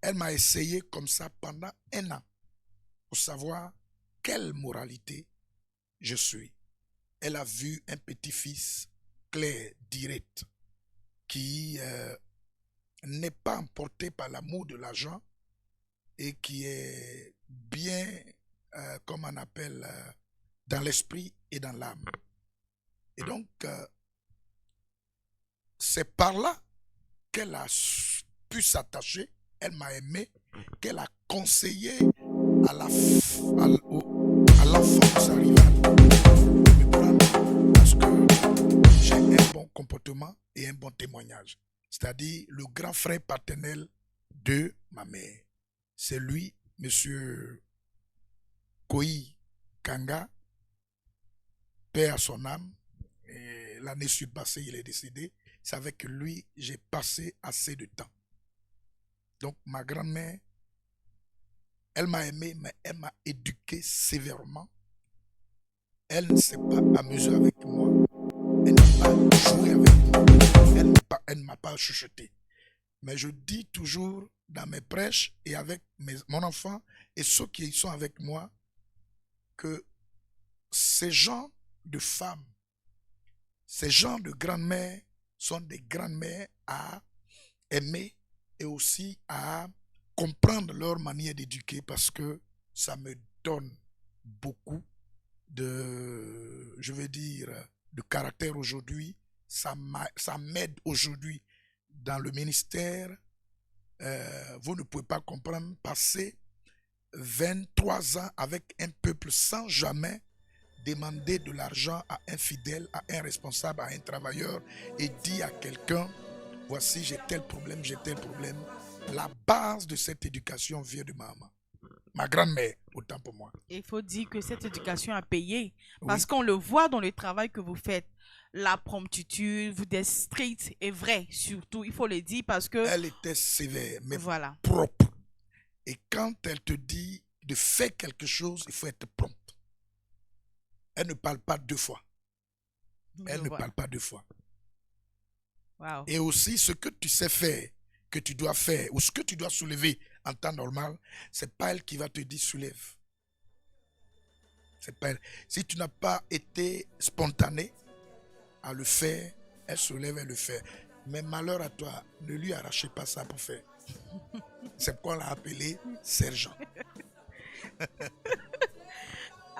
Speaker 1: Elle m'a essayé comme ça pendant 1 an pour savoir quelle moralité je suis. Elle a vu un petit-fils clair, direct, qui n'est pas emporté par l'amour de l'argent et qui est bien, comme on appelle, dans l'esprit et dans l'âme. Et donc, c'est par là qu'elle a pu s'attacher, elle m'a aimé, qu'elle a conseillé à l'enfant qui s'arrive à me prendre parce que j'ai un bon comportement et un bon témoignage. C'est-à-dire le grand frère paternel de ma mère. C'est lui, monsieur Koyi Kanga, paix à son âme. Et l'année passée, il est décédé. C'est avec lui que j'ai passé assez de temps. Donc, ma grand-mère, elle m'a aimé, mais elle m'a éduqué sévèrement. Elle ne s'est pas amusée avec moi. Elle n'a pas joué avec moi. Elle ne m'a pas chuchoté. Mais je dis toujours dans mes prêches et avec mon enfant et ceux qui sont avec moi que ces gens de femmes, ces gens de grand-mères sont des grands-mères à aimer et aussi à comprendre leur manière d'éduquer parce que ça me donne beaucoup de, je veux dire, de caractère aujourd'hui. Ça m'aide aujourd'hui dans le ministère. Vous ne pouvez pas comprendre, passer 23 ans avec un peuple sans jamais demander de l'argent à un fidèle, à un responsable, à un travailleur et dire à quelqu'un, voici j'ai tel problème, j'ai tel problème. La base de cette éducation vient de ma maman. Ma grand-mère, autant pour moi.
Speaker 2: Il faut dire que cette éducation a payé parce
Speaker 1: Oui.
Speaker 2: qu'on le voit dans le travail que vous faites. La promptitude, vous êtes strict et vrai, surtout, il faut le dire parce que...
Speaker 1: Elle était sévère, mais
Speaker 2: voilà.
Speaker 1: propre. Et quand elle te dit de faire quelque chose, il faut être prompt. Elle ne parle pas 2 fois. Elle ne parle pas 2 fois.
Speaker 2: Wow.
Speaker 1: Et aussi, ce que tu sais faire, que tu dois faire, ou ce que tu dois soulever en temps normal, c'est pas elle qui va te dire soulève. C'est pas elle. Si tu n'as pas été spontané à le faire, elle soulève, elle le fait. Mais malheur à toi, ne lui arrachez pas ça pour faire. C'est pourquoi on l'a appelé sergent.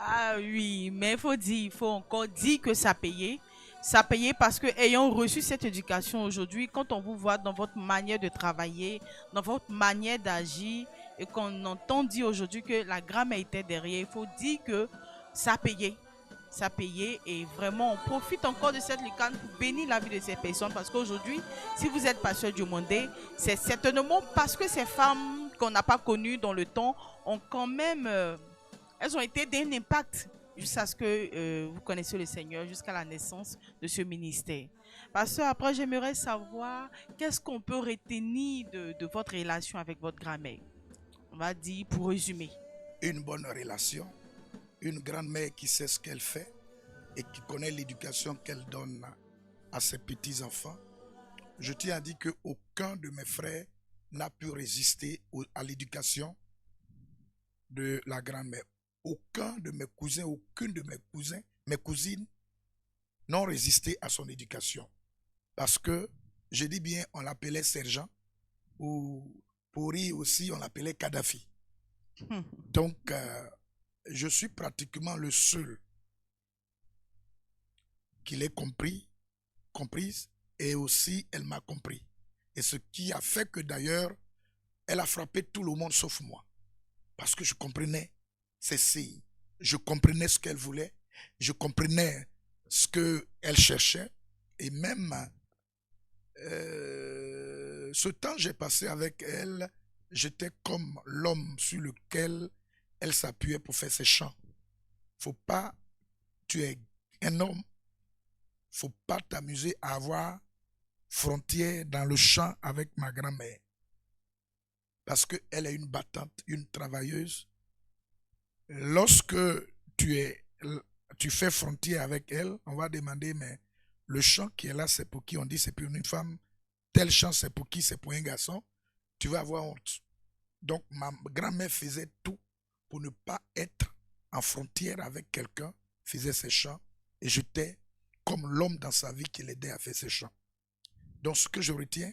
Speaker 2: Ah oui, mais il faut encore dire que ça payait. Ça payait parce que ayant reçu cette éducation aujourd'hui, quand on vous voit dans votre manière de travailler, dans votre manière d'agir, et qu'on entend dire aujourd'hui que la grand-mère était derrière, il faut dire que ça payait. Ça payait et vraiment on profite encore de cette lucane pour bénir la vie de ces personnes parce qu'aujourd'hui, si vous êtes pasteur du monde, c'est certainement parce que ces femmes qu'on n'a pas connues dans le temps ont quand même... elles ont été d'un impact jusqu'à ce que vous connaissiez le Seigneur, jusqu'à la naissance de ce ministère. Pasteur, après, j'aimerais savoir qu'est-ce qu'on peut retenir de votre relation avec votre grand-mère. On va dire, pour résumer.
Speaker 1: Une bonne relation, une grand-mère qui sait ce qu'elle fait et qui connaît l'éducation qu'elle donne à ses petits-enfants. Je tiens à dire qu'aucun de mes frères n'a pu résister à l'éducation de la grand-mère. Aucun de mes cousins, aucune de mes cousines n'ont résisté à son éducation. Parce que, je dis bien, on l'appelait sergent, ou pour rire aussi, on l'appelait Kadhafi. Donc, je suis pratiquement le seul qui l'ait comprise, et aussi elle m'a compris. Et ce qui a fait que d'ailleurs, elle a frappé tout le monde sauf moi. Parce que je comprenais ses signes, je comprenais ce qu'elle voulait, je comprenais ce qu'elle cherchait, et même ce temps que j'ai passé avec elle, j'étais comme l'homme sur lequel elle s'appuyait pour faire ses chants. Faut pas, tu es un homme, faut pas t'amuser à avoir frontière dans le champ avec ma grand-mère. Parce qu'elle est une battante, une travailleuse. Lorsque tu fais frontière avec elle, on va demander, mais le champ qui est là, c'est pour qui? On dit, c'est pour une femme. Tel champ, c'est pour qui? C'est pour un garçon. Tu vas avoir honte. Donc, ma grand-mère faisait tout pour ne pas être en frontière avec quelqu'un, faisait ses chants, et j'étais comme l'homme dans sa vie qui l'aidait à faire ses chants. Donc, ce que je retiens,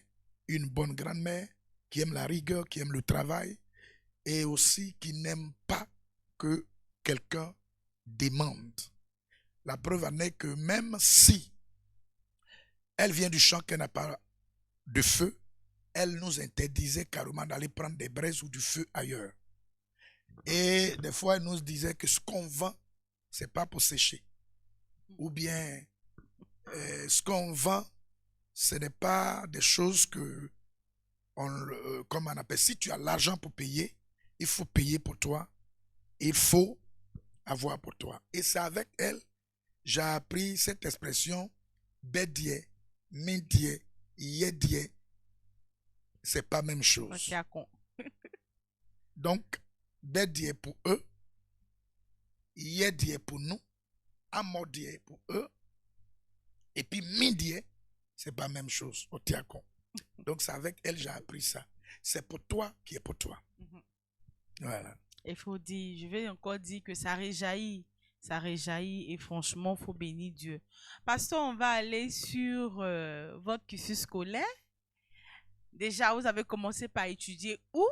Speaker 1: une bonne grand-mère qui aime la rigueur, qui aime le travail, et aussi qui n'aime pas que quelqu'un demande. La preuve en est que même si elle vient du champ qu'elle n'a pas de feu, elle nous interdisait carrément d'aller prendre des braises ou du feu ailleurs. Et des fois, elle nous disait que ce qu'on vend, ce n'est pas pour sécher. Ou bien, ce qu'on vend, ce n'est pas des choses que, comme on appelle, si tu as l'argent pour payer, il faut payer pour toi, il faut avoir pour toi. Et c'est avec elle, j'ai appris cette expression, bédier, mindier, yédier, c'est pas la même chose. Donc, bédier pour eux, yédier pour nous, amodier pour eux, et puis mindier, c'est pas la même chose au Tiakon. Donc, c'est avec elle j'ai appris ça. C'est pour toi qui est pour toi. Voilà.
Speaker 2: Il faut dire, je vais encore dire que ça réjaillit et franchement, il faut bénir Dieu. Pasteur, on va aller sur votre cursus scolaire. Déjà, vous avez commencé par étudier où?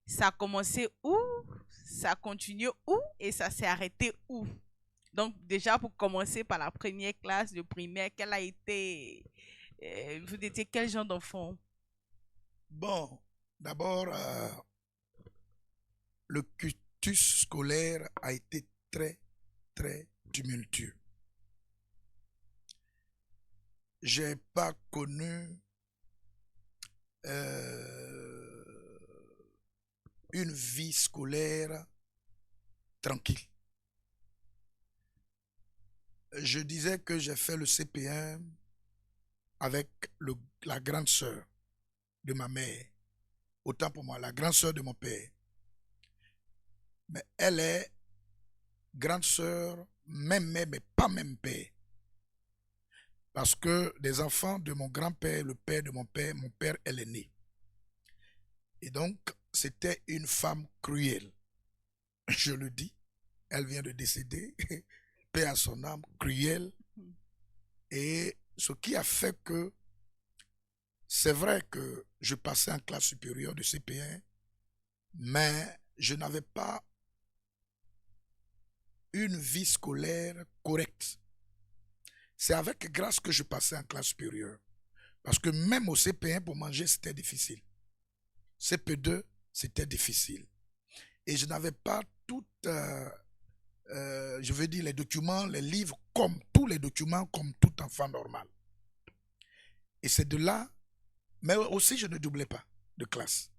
Speaker 2: Ça a commencé où? Ça a continué où? Et ça s'est arrêté où? Donc, déjà, pour commencer par la première classe de primaire, quel a été... vous étiez quel genre d'enfant?
Speaker 1: Bon, d'abord, le cursus scolaire a été très, très tumultueux. J'ai pas connu une vie scolaire tranquille. Je disais que j'ai fait le CP1 avec la grande sœur de ma mère. Autant pour moi, la grande sœur de mon père. Mais elle est grande sœur, même mère, mais pas même père. Parce que des enfants de mon grand-père, le père de mon père, elle est née. Et donc, c'était une femme cruelle. Je le dis, elle vient de décéder, paix à son âme, cruelle. Et ce qui a fait que, c'est vrai que je passais en classe supérieure de CP1, mais je n'avais pas une vie scolaire correcte. C'est avec grâce que je passais en classe supérieure. Parce que même au CP1, pour manger, c'était difficile. CP2, c'était difficile. Et je n'avais pas tout, je veux dire, les documents, les livres, comme tous les documents, comme tout enfant normal. Et c'est de là, mais aussi je ne doublais pas de classe.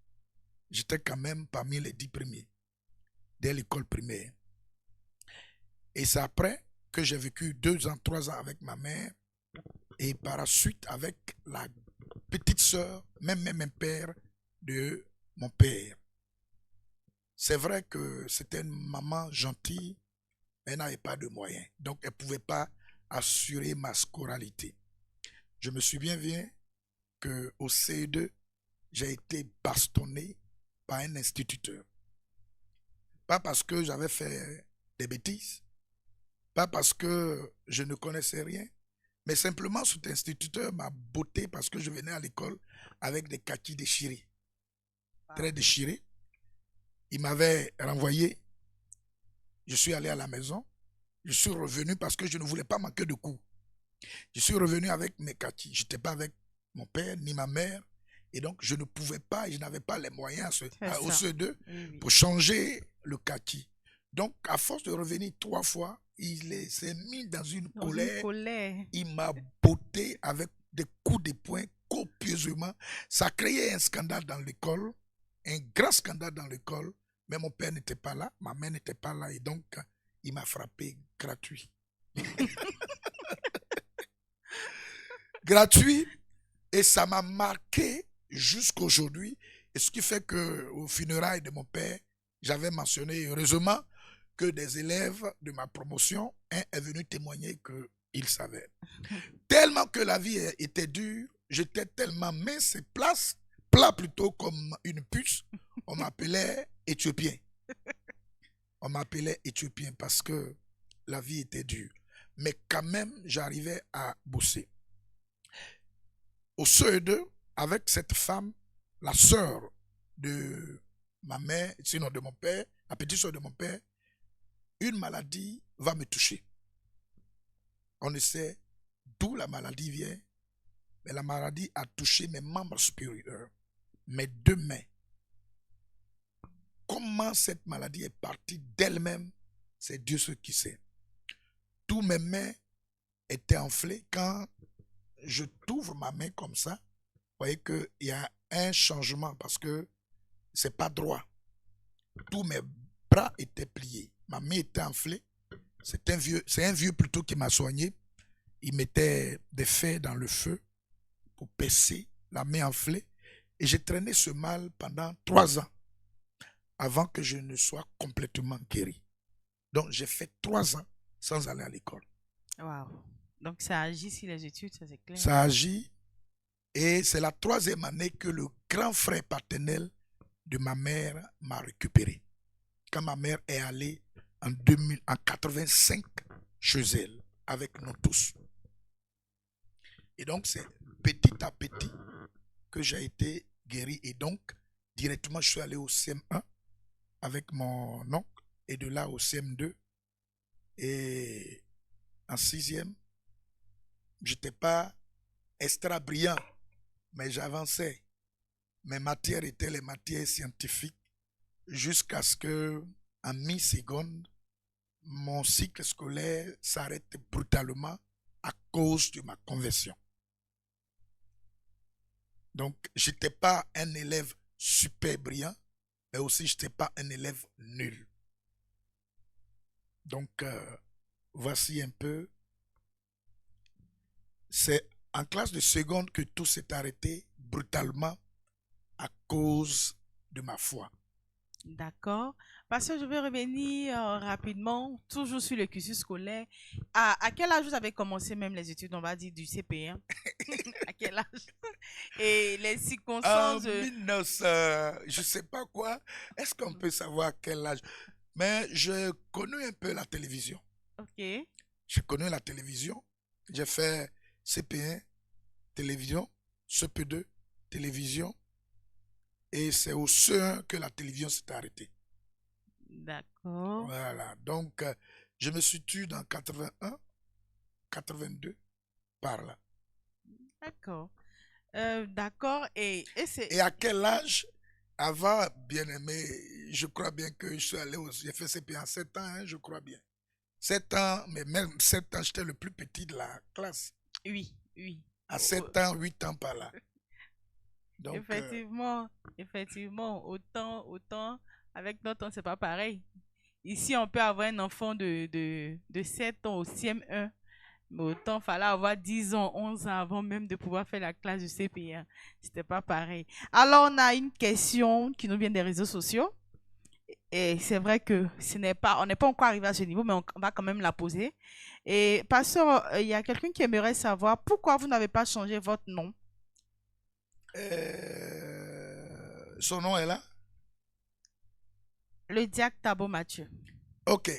Speaker 1: J'étais quand même parmi les 10 premiers dès l'école primaire. Et c'est après que j'ai vécu 2 ans, 3 ans avec ma mère et par la suite avec la petite sœur, même père de mon père. C'est vrai que c'était une maman gentille, mais elle n'avait pas de moyens. Donc, elle ne pouvait pas assurer ma scolarité. Je me souviens bien qu'au CE2, j'ai été bastonné par un instituteur. Pas parce que j'avais fait des bêtises, pas parce que je ne connaissais rien, mais simplement cet instituteur m'a botté parce que je venais à l'école avec des kakis déchirés, très déchirés. Il m'avait renvoyé. Je suis allé à la maison. Je suis revenu parce que je ne voulais pas manquer de cours. Je suis revenu avec mes kakis. Je n'étais pas avec mon père ni ma mère. Et donc, je ne pouvais pas, je n'avais pas les moyens au CE2 pour changer le kaki. Donc, à force de revenir 3 fois, il s'est mis dans une colère. Il m'a botté avec des coups de poing copieusement. Ça créait un scandale dans l'école, un grand scandale dans l'école. Mais mon père n'était pas là, ma mère n'était pas là. Et donc, il m'a frappé gratuit. Gratuit. Et ça m'a marqué jusqu'à aujourd'hui. Et ce qui fait qu'au funérailles de mon père, j'avais mentionné heureusement que des élèves de ma promotion, un est venu témoigner qu'il savait. Tellement que la vie était dure, j'étais tellement mince et plat plutôt comme une puce, on m'appelait Éthiopien. On m'appelait Éthiopien parce que la vie était dure. Mais quand même, j'arrivais à bosser. Au CE2, avec cette femme, la sœur de ma mère, sinon de mon père, la petite sœur de mon père, une maladie va me toucher. On ne sait d'où la maladie vient, mais la maladie a touché mes membres supérieurs, mes 2 mains. Comment cette maladie est partie d'elle-même, c'est Dieu ce qui sait. Tous mes mains étaient enflées. Quand je t'ouvre ma main comme ça, vous voyez qu'il y a un changement parce que c'est pas droit. Tous mes bras étaient pliés. Ma main était enflée. C'est un vieux plutôt qui m'a soigné. Il mettait des fers dans le feu pour percer la main enflée. Et j'ai traîné ce mal pendant 3 ans avant que je ne sois complètement guéri. Donc, j'ai fait 3 ans sans aller à l'école.
Speaker 2: Wow. Donc, ça agit sur les études, ça c'est clair.
Speaker 1: Ça agit. Et c'est la 3e année que le grand frère paternel de ma mère m'a récupéré. Quand ma mère est allée en 85 chez elle, avec nous tous. Et donc, c'est petit à petit que j'ai été guéri. Et donc, directement, je suis allé au CM1 avec mon oncle. Et de là au CM2. Et en 6e, je n'étais pas extra brillant, mais j'avançais. Mes matières étaient les matières scientifiques jusqu'à ce que, en mi-seconde, mon cycle scolaire s'arrête brutalement à cause de ma conversion. Donc, je n'étais pas un élève super brillant, mais aussi je n'étais pas un élève nul. Donc, voici un peu. C'est en classe de seconde que tout s'est arrêté brutalement à cause de ma foi.
Speaker 2: D'accord. Parce que je vais revenir rapidement, toujours sur le cursus scolaire. À quel âge vous avez commencé même les études, on va dire, du CP1? À quel âge? Et les circonstances...
Speaker 1: En 1900, je ne sais pas quoi. Est-ce qu'on peut savoir à quel âge? Mais je connais un peu la télévision.
Speaker 2: Ok.
Speaker 1: Je connais la télévision. J'ai fait CP1, télévision, CP2, télévision. Et c'est au CE1 que la télévision s'est arrêtée.
Speaker 2: D'accord.
Speaker 1: Voilà. Donc, je me situe dans 81, 82, par là.
Speaker 2: D'accord. D'accord. Et
Speaker 1: Et à quel âge? Avant, bien aimé, je crois bien que je suis allé j'ai fait CP en 7 ans, hein, je crois bien. 7 ans, mais même 7 ans, j'étais le plus petit de la classe.
Speaker 2: Oui, oui.
Speaker 1: À 7 ans, 8 ans par là. Donc,
Speaker 2: effectivement, autant, avec notre temps, c'est pas pareil. Ici, on peut avoir un enfant de 7 ans au CM1. Mais autant fallait avoir 10 ans, 11 ans avant même de pouvoir faire la classe du CP1. C'était pas pareil. Alors, on a une question qui nous vient des réseaux sociaux. Et c'est vrai que on n'est pas encore arrivé à ce niveau, mais on va quand même la poser. Et pasteur, il y a quelqu'un qui aimerait savoir pourquoi vous n'avez pas changé votre nom.
Speaker 1: Son nom est là?
Speaker 2: Le diacre Thabo Mathieu.
Speaker 1: Ok.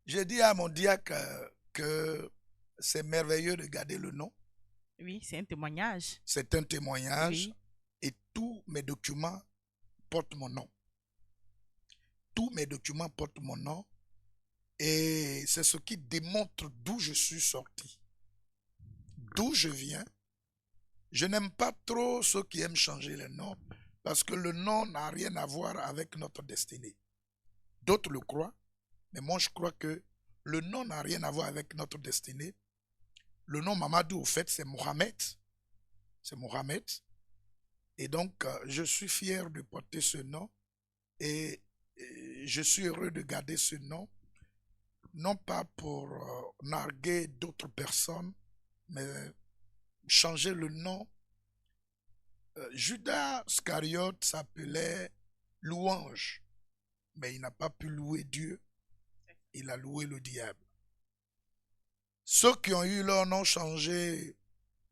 Speaker 1: J'ai dit à mon diacre que c'est merveilleux de garder le nom.
Speaker 2: Oui, c'est un témoignage.
Speaker 1: C'est un témoignage.
Speaker 2: Oui.
Speaker 1: Et tous mes documents portent mon nom. Tous mes documents portent mon nom. Et c'est ce qui démontre d'où je suis sorti. D'où je viens. Je n'aime pas trop ceux qui aiment changer le nom. Parce que le nom n'a rien à voir avec notre destinée. D'autres le croient. Mais moi, je crois que le nom n'a rien à voir avec notre destinée. Le nom Mamadou, au fait, c'est Mohamed. C'est Mohamed. Et donc, je suis fier de porter ce nom. Et je suis heureux de garder ce nom. Non pas pour narguer d'autres personnes, mais changer le nom. Judas Iscariote s'appelait Louange. Mais il n'a pas pu louer Dieu. Il a loué le diable. Ceux qui ont eu leur nom changé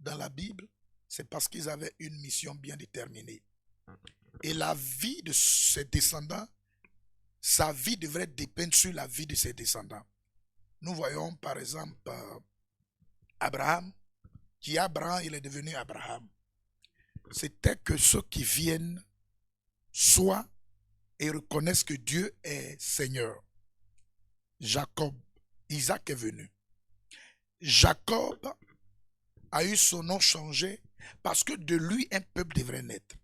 Speaker 1: dans la Bible, c'est parce qu'ils avaient une mission bien déterminée. Et la vie de ses descendants, sa vie devrait dépendre sur la vie de ses descendants. Nous voyons par exemple Abraham, qui Abraham, il est devenu Abraham. C'était que ceux qui viennent soient et reconnaissent que Dieu est Seigneur. Jacob, Isaac est venu. Jacob a eu son nom changé parce que de lui, un peuple devrait naître.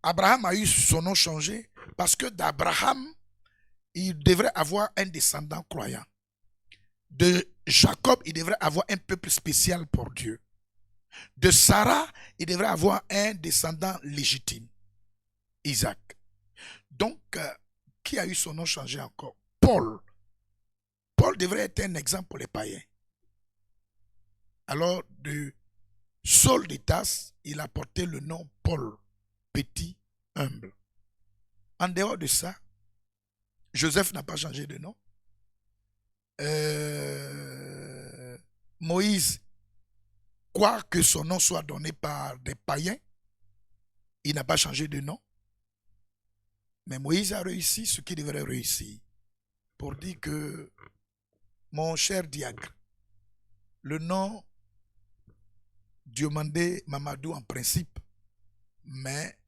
Speaker 1: Abraham a eu son nom changé parce que d'Abraham, il devrait avoir un descendant croyant. De Jacob, il devrait avoir un peuple spécial pour Dieu. De Sarah, il devrait avoir un descendant légitime, Isaac. Donc, qui a eu son nom changé encore? Paul. Paul devrait être un exemple pour les païens. Alors, de Saul de Tarse, il a porté le nom Paul, petit, humble. En dehors de ça, Joseph n'a pas changé de nom. Moïse, quoique son nom soit donné par des païens, il n'a pas changé de nom. Mais Moïse a réussi ce qu'il devrait réussir. Pour dire que, mon cher diacre, le nom Diomandé Mamadou en principe, mais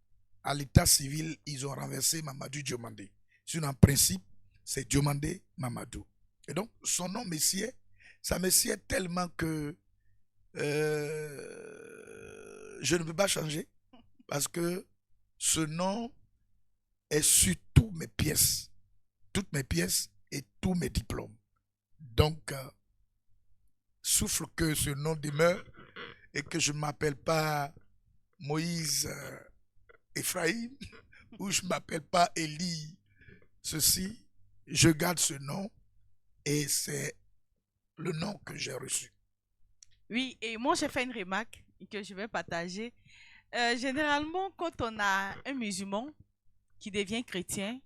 Speaker 1: à l'état civil, ils ont renversé Mamadou Diomandé. Sinon, en principe, c'est Diomandé Mamadou. Et donc, son nom Messier, ça me sied tellement que je ne peux pas changer parce que ce nom est sur toutes mes pièces et tous mes diplômes. Donc, souffle que ce nom demeure et que je ne m'appelle pas Moïse Ephraim ou je ne m'appelle pas Élie. Ceci, je garde ce nom et c'est le nom que j'ai reçu.
Speaker 2: Oui, et moi j'ai fait une remarque que je vais partager. Généralement, quand on a un musulman qui devient chrétien,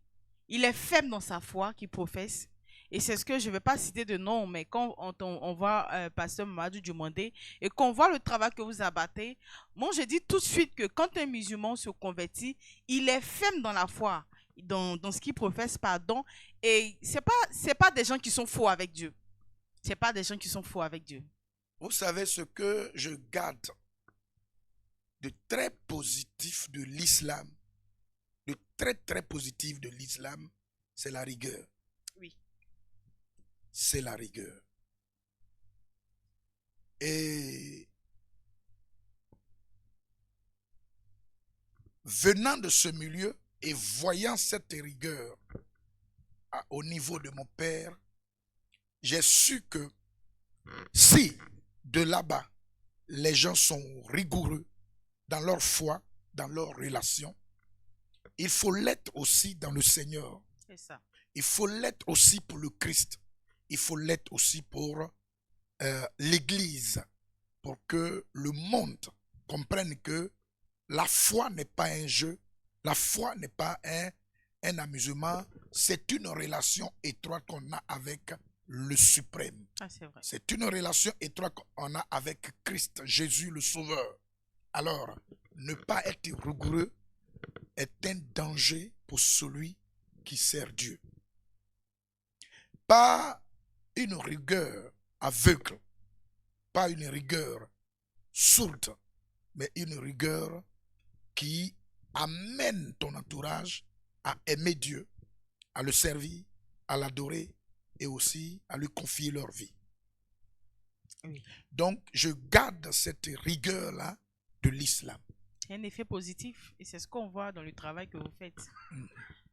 Speaker 2: il est faible dans sa foi qu'il professe. Et c'est ce que je ne vais pas citer de nom, mais quand on voit Pasteur Mamadou Diomandé et qu'on voit le travail que vous abattez, moi je dis tout de suite que quand un musulman se convertit, il est ferme dans la foi, dans ce qu'il professe, pardon. Et c'est pas des gens qui sont faux avec Dieu. C'est pas des gens qui sont faux avec Dieu.
Speaker 1: Vous savez ce que je garde de très positif de l'islam, de très très positif de l'islam, c'est la rigueur.
Speaker 2: Oui.
Speaker 1: C'est la rigueur. Et venant de ce milieu et voyant cette rigueur au niveau de mon père, j'ai su que si de là-bas, les gens sont rigoureux dans leur foi, dans leurs relations, il faut l'être aussi dans le Seigneur.
Speaker 2: C'est ça.
Speaker 1: Il faut l'être aussi pour le Christ. Il faut l'être aussi pour l'Église, pour que le monde comprenne que la foi n'est pas un jeu, la foi n'est pas un amusement, c'est une relation étroite qu'on a avec le Suprême.
Speaker 2: Ah, c'est vrai.
Speaker 1: C'est une relation étroite qu'on a avec Christ, Jésus le Sauveur. Alors, ne pas être rigoureux est un danger pour celui qui sert Dieu. Pas une rigueur aveugle, pas une rigueur sourde, mais une rigueur qui amène ton entourage à aimer Dieu, à le servir, à l'adorer et aussi à lui confier leur vie.
Speaker 2: Oui.
Speaker 1: Donc, je garde cette rigueur-là de l'islam.
Speaker 2: Il y a un effet positif et c'est ce qu'on voit dans le travail que vous faites.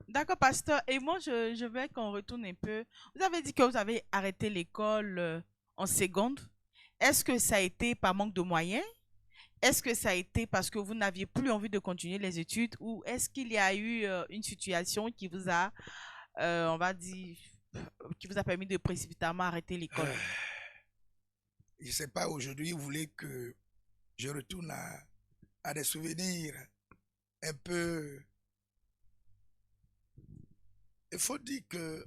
Speaker 2: D'accord, pasteur. Et moi, je veux qu'on retourne un peu. Vous avez dit que vous avez arrêté l'école en seconde. Est-ce que ça a été par manque de moyens? Est-ce que ça a été parce que vous n'aviez plus envie de continuer les études? Ou est-ce qu'il y a eu une situation qui vous a, on va dire, qui vous a permis de précipitamment arrêter l'école?
Speaker 1: Je ne sais pas, aujourd'hui, vous voulez que je retourne à des souvenirs un peu... Il faut dire que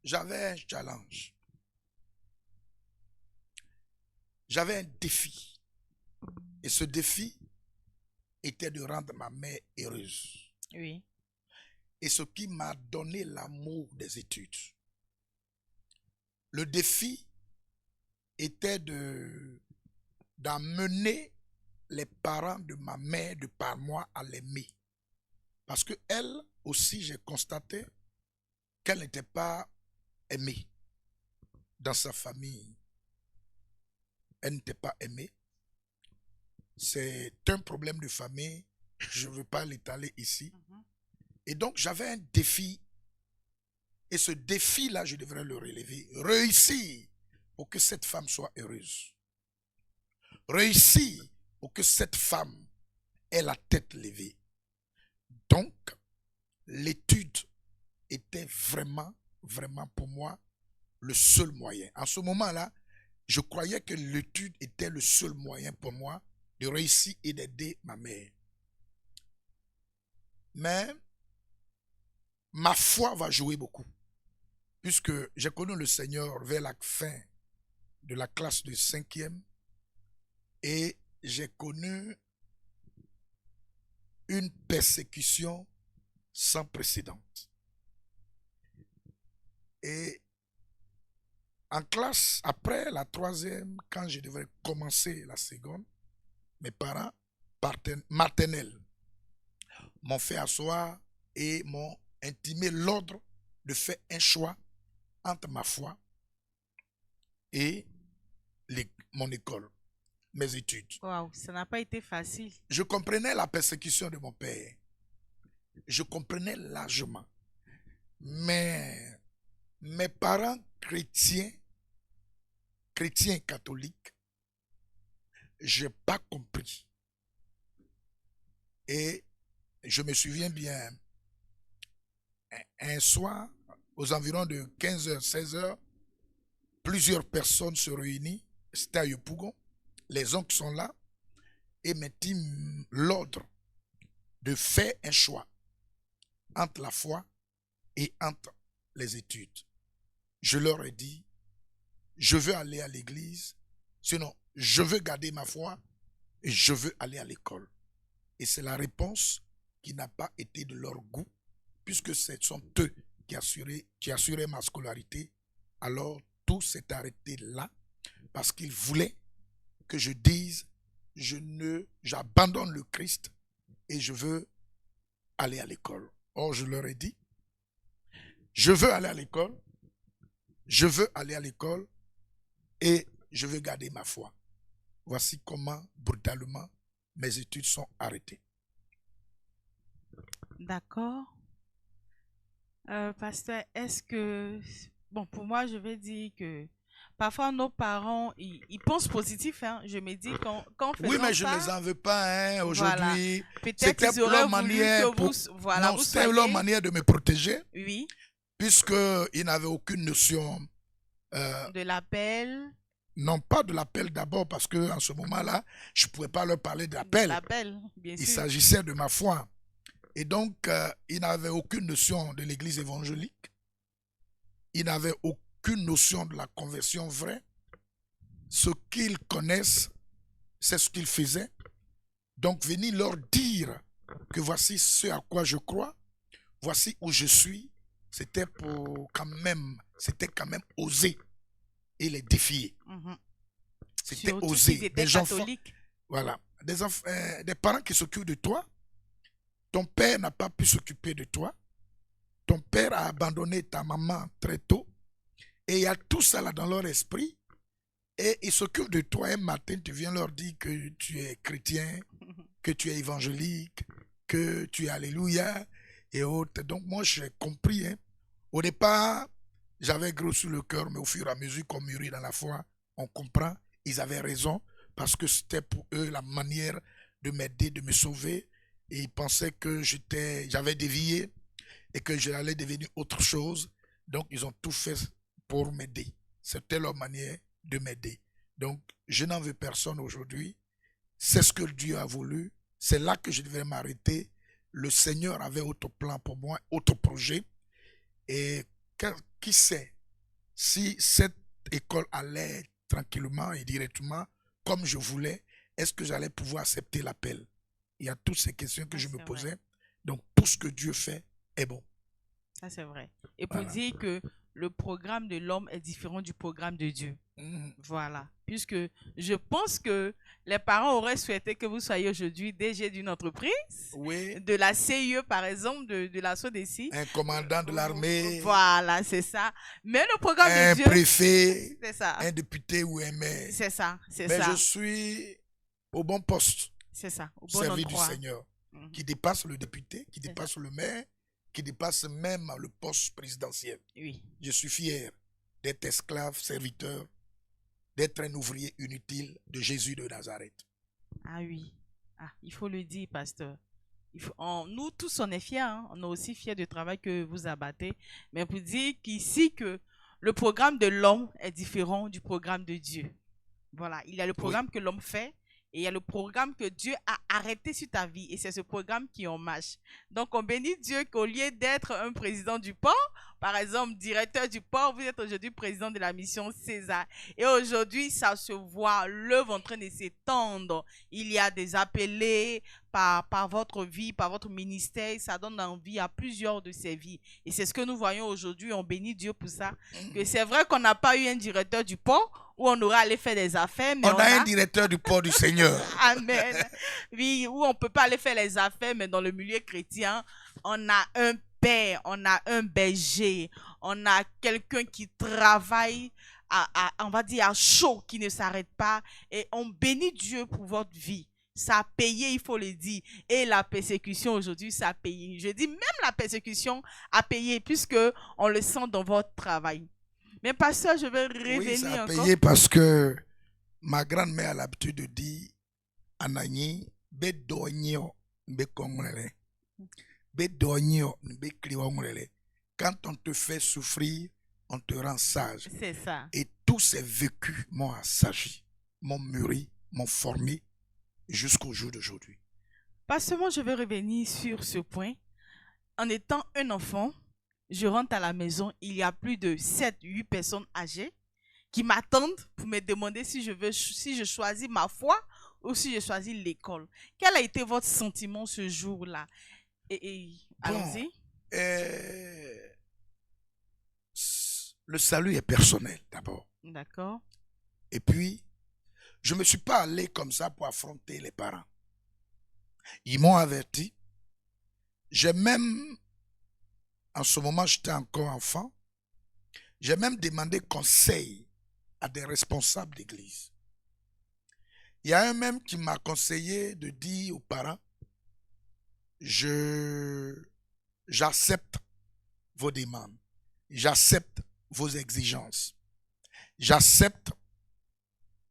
Speaker 1: j'avais un challenge. J'avais un défi. Et ce défi était de rendre ma mère heureuse.
Speaker 2: Oui.
Speaker 1: Et ce qui m'a donné l'amour des études. Le défi était d'amener les parents de ma mère, de par moi, à l'aimer. Parce que elle aussi, j'ai constaté qu'elle n'était pas aimée dans sa famille. Elle n'était pas aimée. C'est un problème de famille. Je ne veux pas l'étaler ici. Et donc, j'avais un défi. Et ce défi-là, je devrais le relever. Réussir pour que cette femme soit heureuse. Réussir pour que cette femme ait la tête levée. Donc, l'étude était vraiment, vraiment pour moi le seul moyen. En ce moment-là, je croyais que l'étude était le seul moyen pour moi de réussir et d'aider ma mère. Mais ma foi va jouer beaucoup. Puisque j'ai connu le Seigneur vers la fin de la classe de 5e et j'ai connu une persécution sans précédent. Et en classe, après la 3e, quand je devais commencer la seconde, mes parents maternels m'ont fait asseoir et m'ont intimé l'ordre de faire un choix entre ma foi et mon école, mes études.
Speaker 2: Waouh, ça n'a pas été facile.
Speaker 1: Je comprenais la persécution de mon père. Je comprenais largement. Mais mes parents chrétiens catholiques, je n'ai pas compris. Et je me souviens bien, un soir, aux environs de 15h, 16h, plusieurs personnes se réunissent, c'était à Yopougon, les oncles sont là, et m'intiment l'ordre de faire un choix entre la foi et entre les études. Je leur ai dit, je veux aller à l'église, sinon je veux garder ma foi et je veux aller à l'école. Et c'est la réponse qui n'a pas été de leur goût, puisque ce sont eux qui assuraient ma scolarité. Alors tout s'est arrêté là, parce qu'ils voulaient que je dise, j'abandonne le Christ et je veux aller à l'école. Or, je leur ai dit, je veux aller à l'école, je veux aller à l'école et je veux garder ma foi. Voici comment, brutalement, mes études sont arrêtées.
Speaker 2: D'accord. Pasteur, est-ce que... Bon, pour moi, je vais dire que parfois, nos parents, ils pensent positif. Hein. Je me dis quand
Speaker 1: oui, mais je ne les en veux pas. Hein. Aujourd'hui, voilà. C'était leur manière, leur manière de me protéger.
Speaker 2: Oui.
Speaker 1: puisqu'ils n'avaient aucune notion,
Speaker 2: de l'appel.
Speaker 1: non pas de l'appel d'abord, parce qu'en ce moment-là, je ne pouvais pas leur parler d'appel.
Speaker 2: L'appel, bien
Speaker 1: Il
Speaker 2: sûr.
Speaker 1: s'agissait de ma foi. Et donc, ils n'avaient aucune notion de l'église évangélique. Ils n'avaient aucune notion de la conversion vraie. Ce qu'ils connaissent, c'est ce qu'ils faisaient. Donc, venir leur dire que voici ce à quoi je crois, voici où je suis, c'était quand même oser et les défier. C'était
Speaker 2: Surtout
Speaker 1: oser.
Speaker 2: qu'ils étaient
Speaker 1: Des enfants,
Speaker 2: catholiques.
Speaker 1: voilà, des parents qui s'occupent de toi. Ton père n'a pas pu s'occuper de toi. Ton père a abandonné ta maman très tôt. Et il y a tout ça là dans leur esprit. Et ils s'occupent de toi. Un matin, tu viens leur dire que tu es chrétien, que tu es évangélique, que tu es alléluia et autres. Donc moi, j'ai compris. Au départ, j'avais gros sur le cœur, mais au fur et à mesure qu'on mûrit dans la foi, on comprend. Ils avaient raison parce que c'était pour eux la manière de m'aider, de me sauver. Et ils pensaient que j'avais dévié et que j'allais devenir autre chose. Donc, ils ont tout fait pour m'aider. C'était leur manière de m'aider. Donc, je n'en veux personne aujourd'hui. C'est ce que Dieu a voulu. C'est là que je devais m'arrêter. Le Seigneur avait autre plan pour moi, autre projet. Et qui sait si cette école allait tranquillement et directement comme je voulais, est-ce que j'allais pouvoir accepter l'appel? Il y a toutes ces questions que je me posais.
Speaker 2: Vrai.
Speaker 1: Donc, tout ce que Dieu fait est bon.
Speaker 2: Ça, c'est vrai. Et pour dire que le programme de l'homme est différent du programme de Dieu. Voilà. Puisque je pense que les parents auraient souhaité que vous soyez aujourd'hui DG d'une entreprise, de la CIE par exemple, de la SODECI.
Speaker 1: Un commandant de l'armée.
Speaker 2: Voilà, c'est ça. Mais le programme de Dieu.
Speaker 1: Un préfet.
Speaker 2: C'est ça.
Speaker 1: Un député ou un maire.
Speaker 2: C'est ça, c'est
Speaker 1: ça.
Speaker 2: ça.
Speaker 1: Mais je suis au bon poste.
Speaker 2: C'est ça, au
Speaker 1: bon service du Seigneur. Qui dépasse le député, qui dépasse le maire, qui dépasse même le poste présidentiel.
Speaker 2: Oui.
Speaker 1: Je suis fier d'être esclave, serviteur, d'être un ouvrier inutile de Jésus de Nazareth.
Speaker 2: Ah oui, il faut le dire, pasteur. Nous tous, on est fiers, hein? On est aussi fiers du travail que vous abattez. Mais pour dire qu'ici, que le programme de l'homme est différent du programme de Dieu. Voilà, il y a le programme que l'homme fait. Et il y a le programme que Dieu a arrêté sur ta vie. Et c'est ce programme qui en marche. Donc, on bénit Dieu qu'au lieu d'être un président du port, par exemple, directeur du port, vous êtes aujourd'hui président de la mission César. Et aujourd'hui, ça se voit, l'œuvre en train de s'étendre. Il y a des appelés par votre vie, par votre ministère. Ça donne envie à plusieurs de ces vies. Et c'est ce que nous voyons aujourd'hui. On bénit Dieu pour ça. Que c'est vrai qu'on n'a pas eu un directeur du port où on aurait allé faire des affaires. Mais
Speaker 1: on a un directeur du port du Seigneur.
Speaker 2: Amen. Oui, où on ne peut pas aller faire les affaires, mais dans le milieu chrétien, on a un père, on a un berger, on a quelqu'un qui travaille, on va dire, à chaud, qui ne s'arrête pas. Et on bénit Dieu pour votre vie. Ça a payé, il faut le dire. Et la persécution aujourd'hui, ça a payé. Je dis même la persécution a payé, puisque on le sent dans votre travail. Mais pasteur, je vais revenir encore.
Speaker 1: Oui, ça a payé parce que ma grand-mère a l'habitude de dire Anani, bedonyo, bekongolele. Bedonyo, bekliwongolele. Quand on te fait souffrir, on te rend sage.
Speaker 2: C'est ça.
Speaker 1: Et tous ces vécus m'ont assagi, m'ont mûri, m'ont formé jusqu'au jour d'aujourd'hui.
Speaker 2: Pas seulement je vais revenir sur ce point. En étant un enfant, je rentre à la maison, il y a plus de 7-8 personnes âgées qui m'attendent pour me demander si je choisis ma foi ou si je choisis l'école. Quel a été votre sentiment ce jour-là? Allons-y.
Speaker 1: Le salut est personnel d'abord.
Speaker 2: D'accord.
Speaker 1: Et puis, je ne me suis pas allé comme ça pour affronter les parents. Ils m'ont averti. J'ai même, en ce moment, j'étais encore enfant, j'ai même demandé conseil à des responsables d'église. Il y a un même qui m'a conseillé de dire aux parents, j'accepte vos demandes, j'accepte vos exigences, j'accepte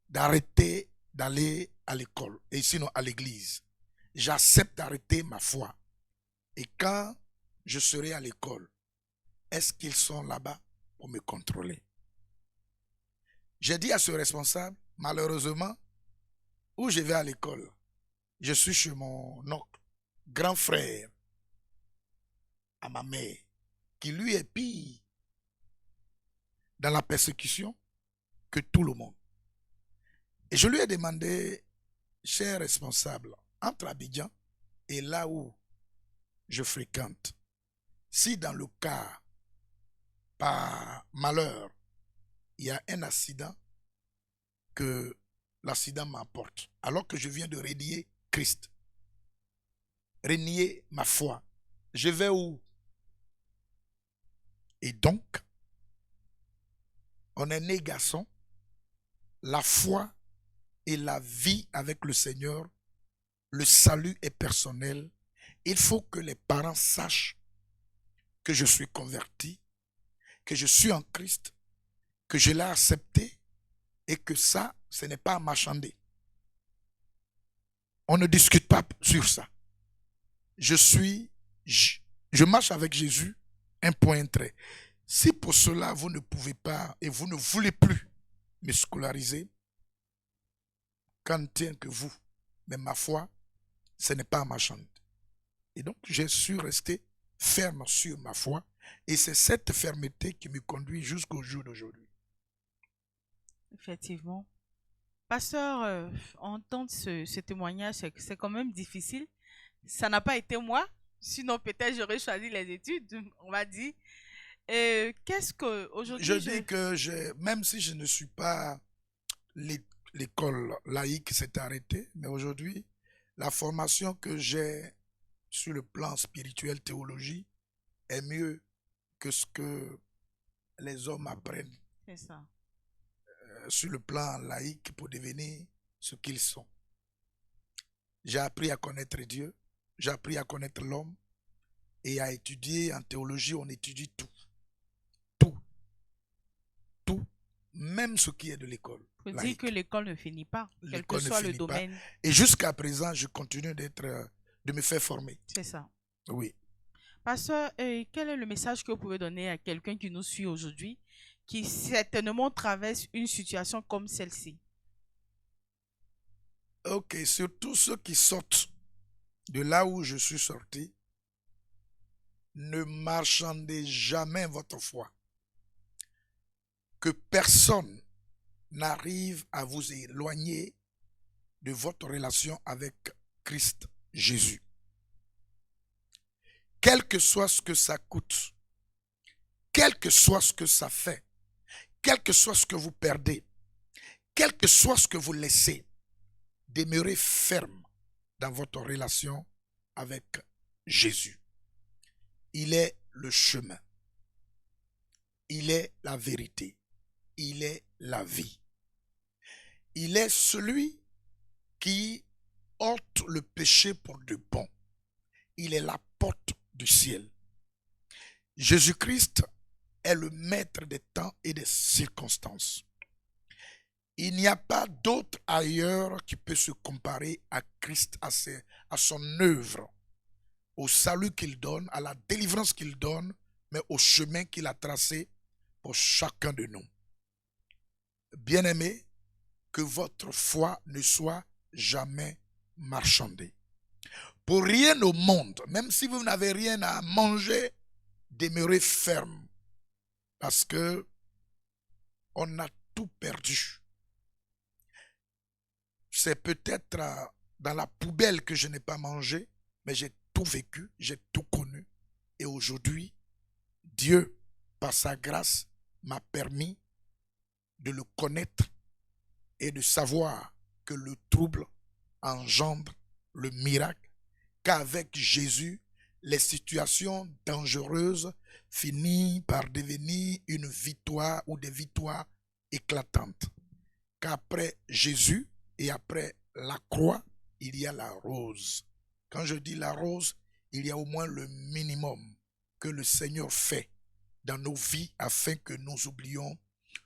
Speaker 1: d'arrêter d'aller à l'école, et sinon à l'église. J'accepte d'arrêter ma foi. Et quand je serai à l'école, est-ce qu'ils sont là-bas pour me contrôler? J'ai dit à ce responsable, malheureusement, où je vais à l'école, je suis chez mon oncle, grand frère à ma mère, qui lui est pire dans la persécution que tout le monde. Et je lui ai demandé, cher responsable, entre Abidjan et là où je fréquente, si dans le cas, par malheur, il y a un accident, que l'accident m'emporte, alors que je viens de renier Christ, renier ma foi, je vais où? Et donc, on est né garçon, la foi et la vie avec le Seigneur, le salut est personnel. Il faut que les parents sachent que je suis converti, que je suis en Christ, que je l'ai accepté et que ça, ce n'est pas à marchander. On ne discute pas sur ça. Je marche avec Jésus, un point, un trait. Si pour cela, vous ne pouvez pas et vous ne voulez plus me scolariser, qu'en tient que vous, mais ma foi, ce n'est pas à marchander. Et donc, j'ai su rester ferme sur ma foi. Et c'est cette fermeté qui me conduit jusqu'au jour d'aujourd'hui.
Speaker 2: Effectivement. Pasteur, entendre ce témoignage, c'est quand même difficile. Ça n'a pas été moi. Sinon, peut-être j'aurais choisi les études, on va dire. Qu'est-ce que aujourd'hui
Speaker 1: Je dis que même si je ne suis pas l'école laïque s'est arrêtée, mais aujourd'hui, la formation que j'ai sur le plan spirituel, théologie, est mieux que ce que les hommes apprennent.
Speaker 2: C'est ça.
Speaker 1: Sur le plan laïque pour devenir ce qu'ils sont. J'ai appris à connaître Dieu, j'ai appris à connaître l'homme et à étudier en théologie, on étudie tout. Tout. Tout. Même ce qui est de l'école.
Speaker 2: Il faut dire que l'école ne finit pas, quel que
Speaker 1: L'école ne
Speaker 2: soit le
Speaker 1: finit pas.
Speaker 2: domaine.
Speaker 1: Et jusqu'à présent, je continue de me faire former.
Speaker 2: C'est ça.
Speaker 1: Oui.
Speaker 2: Pasteur, quel est le message que vous pouvez donner à quelqu'un qui nous suit aujourd'hui, qui certainement traverse une situation comme celle-ci?
Speaker 1: Ok, surtout ceux qui sortent de là où je suis sorti, ne marchandez jamais votre foi. Que personne n'arrive à vous éloigner de votre relation avec Christ Jésus. Quel que soit ce que ça coûte, quel que soit ce que ça fait, quel que soit ce que vous perdez, quel que soit ce que vous laissez, demeurez ferme dans votre relation avec Jésus. Il est le chemin. Il est la vérité. Il est la vie. Il est celui qui ôte le péché pour de bon. Il est la porte du ciel. Jésus-Christ est le maître des temps et des circonstances. Il n'y a pas d'autre ailleurs qui peut se comparer à Christ, à son œuvre, au salut qu'il donne, à la délivrance qu'il donne, mais au chemin qu'il a tracé pour chacun de nous. Bien-aimés, que votre foi ne soit jamais marchandée. Pour rien au monde, même si vous n'avez rien à manger, demeurez ferme. Parce que on a tout perdu. C'est peut-être dans la poubelle que je n'ai pas mangé, mais j'ai tout vécu, j'ai tout connu. Et aujourd'hui, Dieu, par sa grâce, m'a permis de le connaître et de savoir que le trouble engendre le miracle, qu'avec Jésus, les situations dangereuses finissent par devenir une victoire ou des victoires éclatantes. Qu'après Jésus et après la croix, il y a la rose. Quand je dis la rose, il y a au moins le minimum que le Seigneur fait dans nos vies afin que nous oublions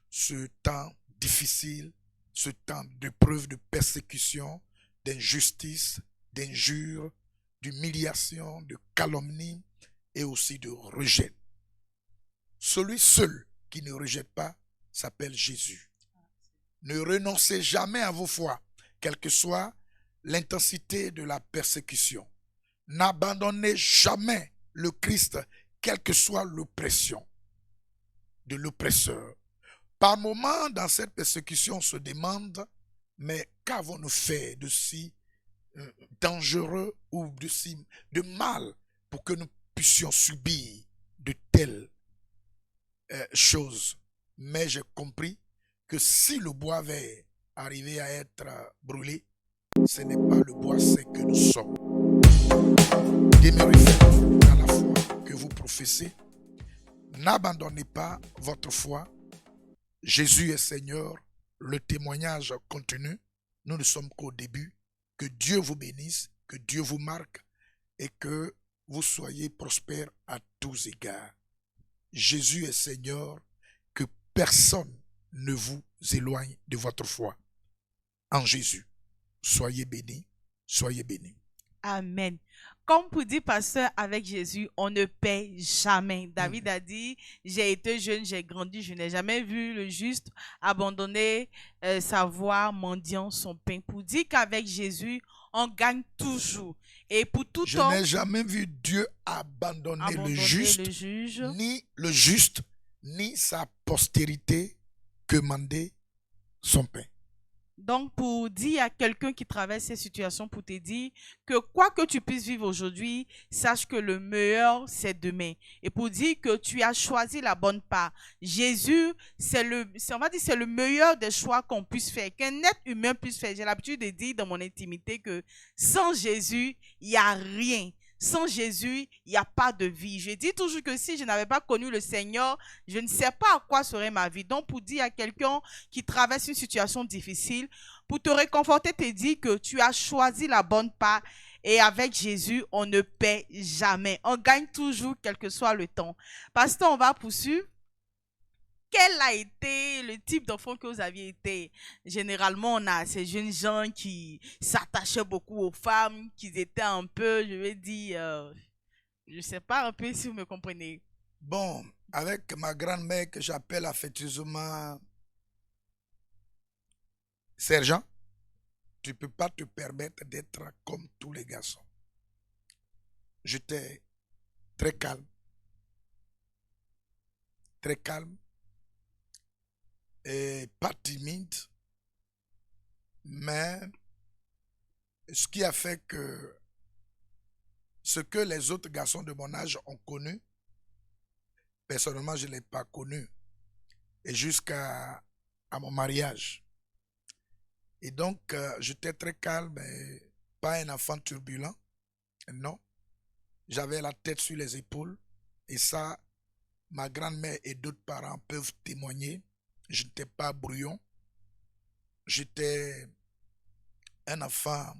Speaker 1: ce temps difficile, ce temps d'épreuve, de persécution, d'injustice, d'injure, d'humiliation, de calomnie et aussi de rejet. Celui seul qui ne rejette pas s'appelle Jésus. Ne renoncez jamais à vos foi, quelle que soit l'intensité de la persécution. N'abandonnez jamais le Christ, quelle que soit l'oppression de l'oppresseur. Par moments, dans cette persécution, on se demande, mais qu'avons-nous fait de si dangereux ou de mal pour que nous puissions subir de telles choses? Mais j'ai compris que si le bois avait arrivé à être brûlé, ce n'est pas le bois sec que nous sommes. Demeurez ferme dans la foi que vous professez. N'abandonnez pas votre foi. Jésus est Seigneur. Le témoignage continue. Nous ne sommes qu'au début. Que Dieu vous bénisse, que Dieu vous marque et que vous soyez prospères à tous égards. Jésus est Seigneur. Que personne ne vous éloigne de votre foi. En Jésus, soyez bénis, soyez bénis.
Speaker 2: Amen. Comme pour dire, pasteur, avec Jésus, on ne paie jamais. David a dit, j'ai été jeune, j'ai grandi, je n'ai jamais vu le juste abandonner sa voie, mendiant son pain. Pour dire qu'avec Jésus, on gagne toujours. Et pour tout
Speaker 1: Je
Speaker 2: homme,
Speaker 1: n'ai jamais vu Dieu abandonner le
Speaker 2: juge,
Speaker 1: ni sa postérité quemander son pain.
Speaker 2: Donc, pour dire à quelqu'un qui traverse ces situations, pour te dire que quoi que tu puisses vivre aujourd'hui, sache que le meilleur, c'est demain. Et pour dire que tu as choisi la bonne part. Jésus, on va dire, c'est le meilleur des choix qu'on puisse faire, qu'un être humain puisse faire. J'ai l'habitude de dire dans mon intimité que sans Jésus, il n'y a rien. Sans Jésus, il n'y a pas de vie. Je dis toujours que si je n'avais pas connu le Seigneur, je ne sais pas à quoi serait ma vie. Donc, pour dire à quelqu'un qui traverse une situation difficile, pour te réconforter, te dire que tu as choisi la bonne part et avec Jésus, on ne paie jamais. On gagne toujours, quel que soit le temps. Pasteur, on va poursuivre. Quel a été le type d'enfant que vous aviez été? Généralement, on a ces jeunes gens qui s'attachaient beaucoup aux femmes, qui étaient un peu, je vais dire, je ne sais pas un peu si vous me comprenez.
Speaker 1: Bon, avec ma grand-mère que j'appelle affectueusement Sergent, tu ne peux pas te permettre d'être comme tous les garçons. J'étais très calme et pas timide, mais ce qui a fait que ce que les autres garçons de mon âge ont connu, personnellement, je ne l'ai pas connu. Et jusqu'à mon mariage. Et donc, j'étais très calme, et pas un enfant turbulent. Non. J'avais la tête sur les épaules. Et ça, ma grand-mère et d'autres parents peuvent témoigner. Je n'étais pas brouillon. J'étais un enfant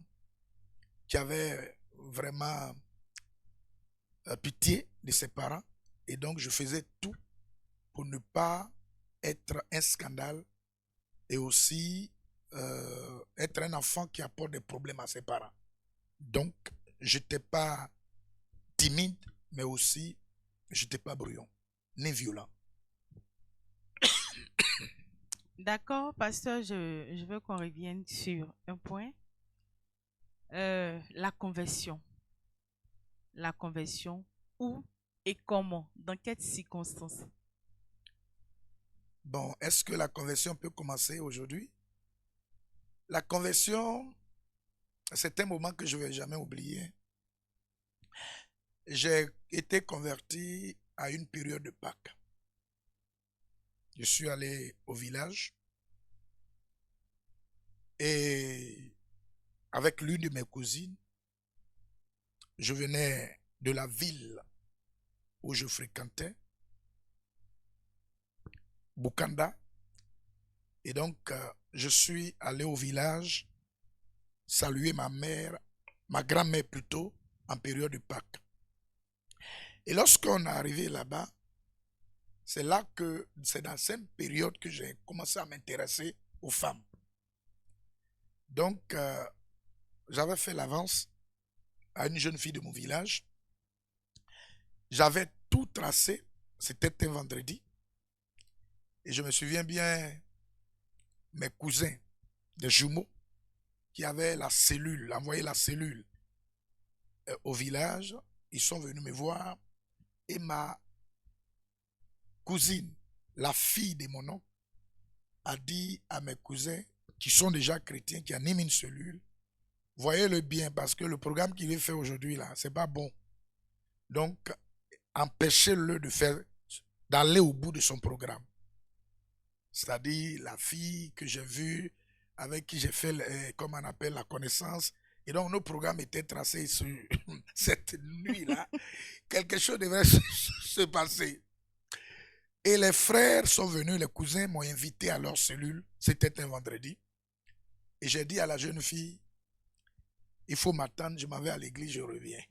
Speaker 1: qui avait vraiment pitié de ses parents. Et donc, je faisais tout pour ne pas être un scandale et aussi être un enfant qui apporte des problèmes à ses parents. Donc, je n'étais pas timide, mais aussi, je n'étais pas brouillon, ni violent.
Speaker 2: D'accord, pasteur, je veux qu'on revienne sur un point. La conversion. La conversion, où et comment, dans quelles circonstances?
Speaker 1: Bon, est-ce que la conversion peut commencer aujourd'hui? La conversion, c'est un moment que je ne vais jamais oublier. J'ai été converti à une période de Pâques. Je suis allé au village et avec l'une de mes cousines, je venais de la ville où je fréquentais, Bukanda. Et donc, je suis allé au village saluer ma mère, ma grand-mère plutôt, en période de Pâques. Et lorsqu'on est arrivé là-bas, c'est dans cette période que j'ai commencé à m'intéresser aux femmes. Donc, j'avais fait l'avance à une jeune fille de mon village. J'avais tout tracé, c'était un vendredi. Et je me souviens bien, mes cousins, des jumeaux, qui avaient la cellule, envoyé la cellule au village, ils sont venus me voir. Et ma cousine, la fille de mon oncle, a dit à mes cousins, qui sont déjà chrétiens, qui animent une cellule, voyez-le bien, parce que le programme qu'il veut faire aujourd'hui, là, c'est pas bon. Donc, empêchez-le d'aller au bout de son programme. C'est-à-dire la fille que j'ai vue, avec qui j'ai fait, comme on appelle, la connaissance. Et donc, nos programmes étaient tracés sur cette nuit-là. Quelque chose devrait se passer. Et les frères sont venus, les cousins m'ont invité à leur cellule. C'était un vendredi. Et j'ai dit à la jeune fille, il faut m'attendre, je m'en vais à l'église, je reviens.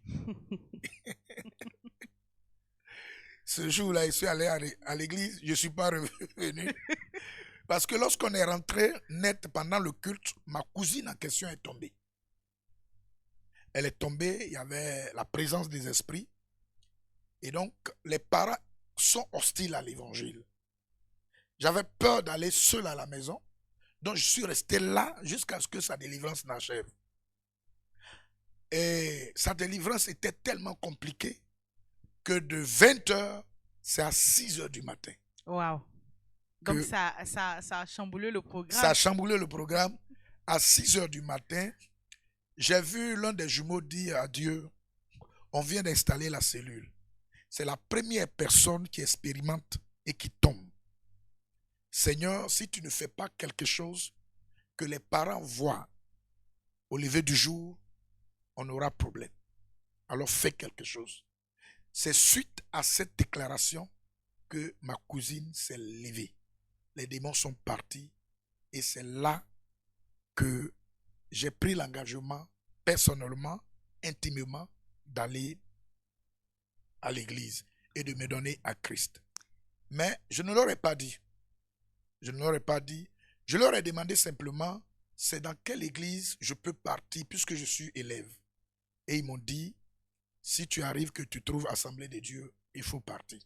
Speaker 1: Ce jour-là, je suis allé à l'église, je ne suis pas revenu. Parce que lorsqu'on est rentré net pendant le culte, ma cousine en question est tombée. Elle est tombée, il y avait la présence des esprits. Et donc, les parents sont hostiles à l'évangile. J'avais peur d'aller seul à la maison. Donc, je suis resté là jusqu'à ce que sa délivrance n'achève. Et sa délivrance était tellement compliquée que de 20h, c'est à 6h du matin.
Speaker 2: Wow. Donc, ça a chamboulé le programme.
Speaker 1: Ça a chamboulé le programme. À 6h du matin, j'ai vu l'un des jumeaux dire à Dieu, on vient d'installer la cellule. C'est la première personne qui expérimente et qui tombe. Seigneur, si tu ne fais pas quelque chose que les parents voient au lever du jour, on aura problème. Alors fais quelque chose. C'est suite à cette déclaration que ma cousine s'est levée. Les démons sont partis et c'est là que j'ai pris l'engagement personnellement, intimement, d'aller à l'église et de me donner à Christ. Mais je ne leur ai pas dit. Je ne leur ai pas dit. Je leur ai demandé simplement, c'est dans quelle église je peux partir puisque je suis élève. Et ils m'ont dit, si tu arrives que tu trouves Assemblée de Dieu, il faut partir.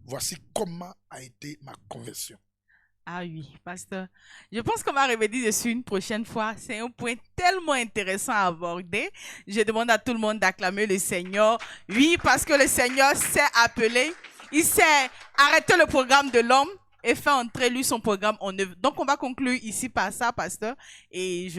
Speaker 1: Voici comment a été ma conversion.
Speaker 2: Ah oui, pasteur. Je pense qu'on va revenir dessus une prochaine fois. C'est un point tellement intéressant à aborder. Je demande à tout le monde d'acclamer le Seigneur. Oui, parce que le Seigneur s'est appelé. Il s'est arrêté le programme de l'homme et fait entrer lui son programme en œuvre. Donc, on va conclure ici par ça, pasteur. Et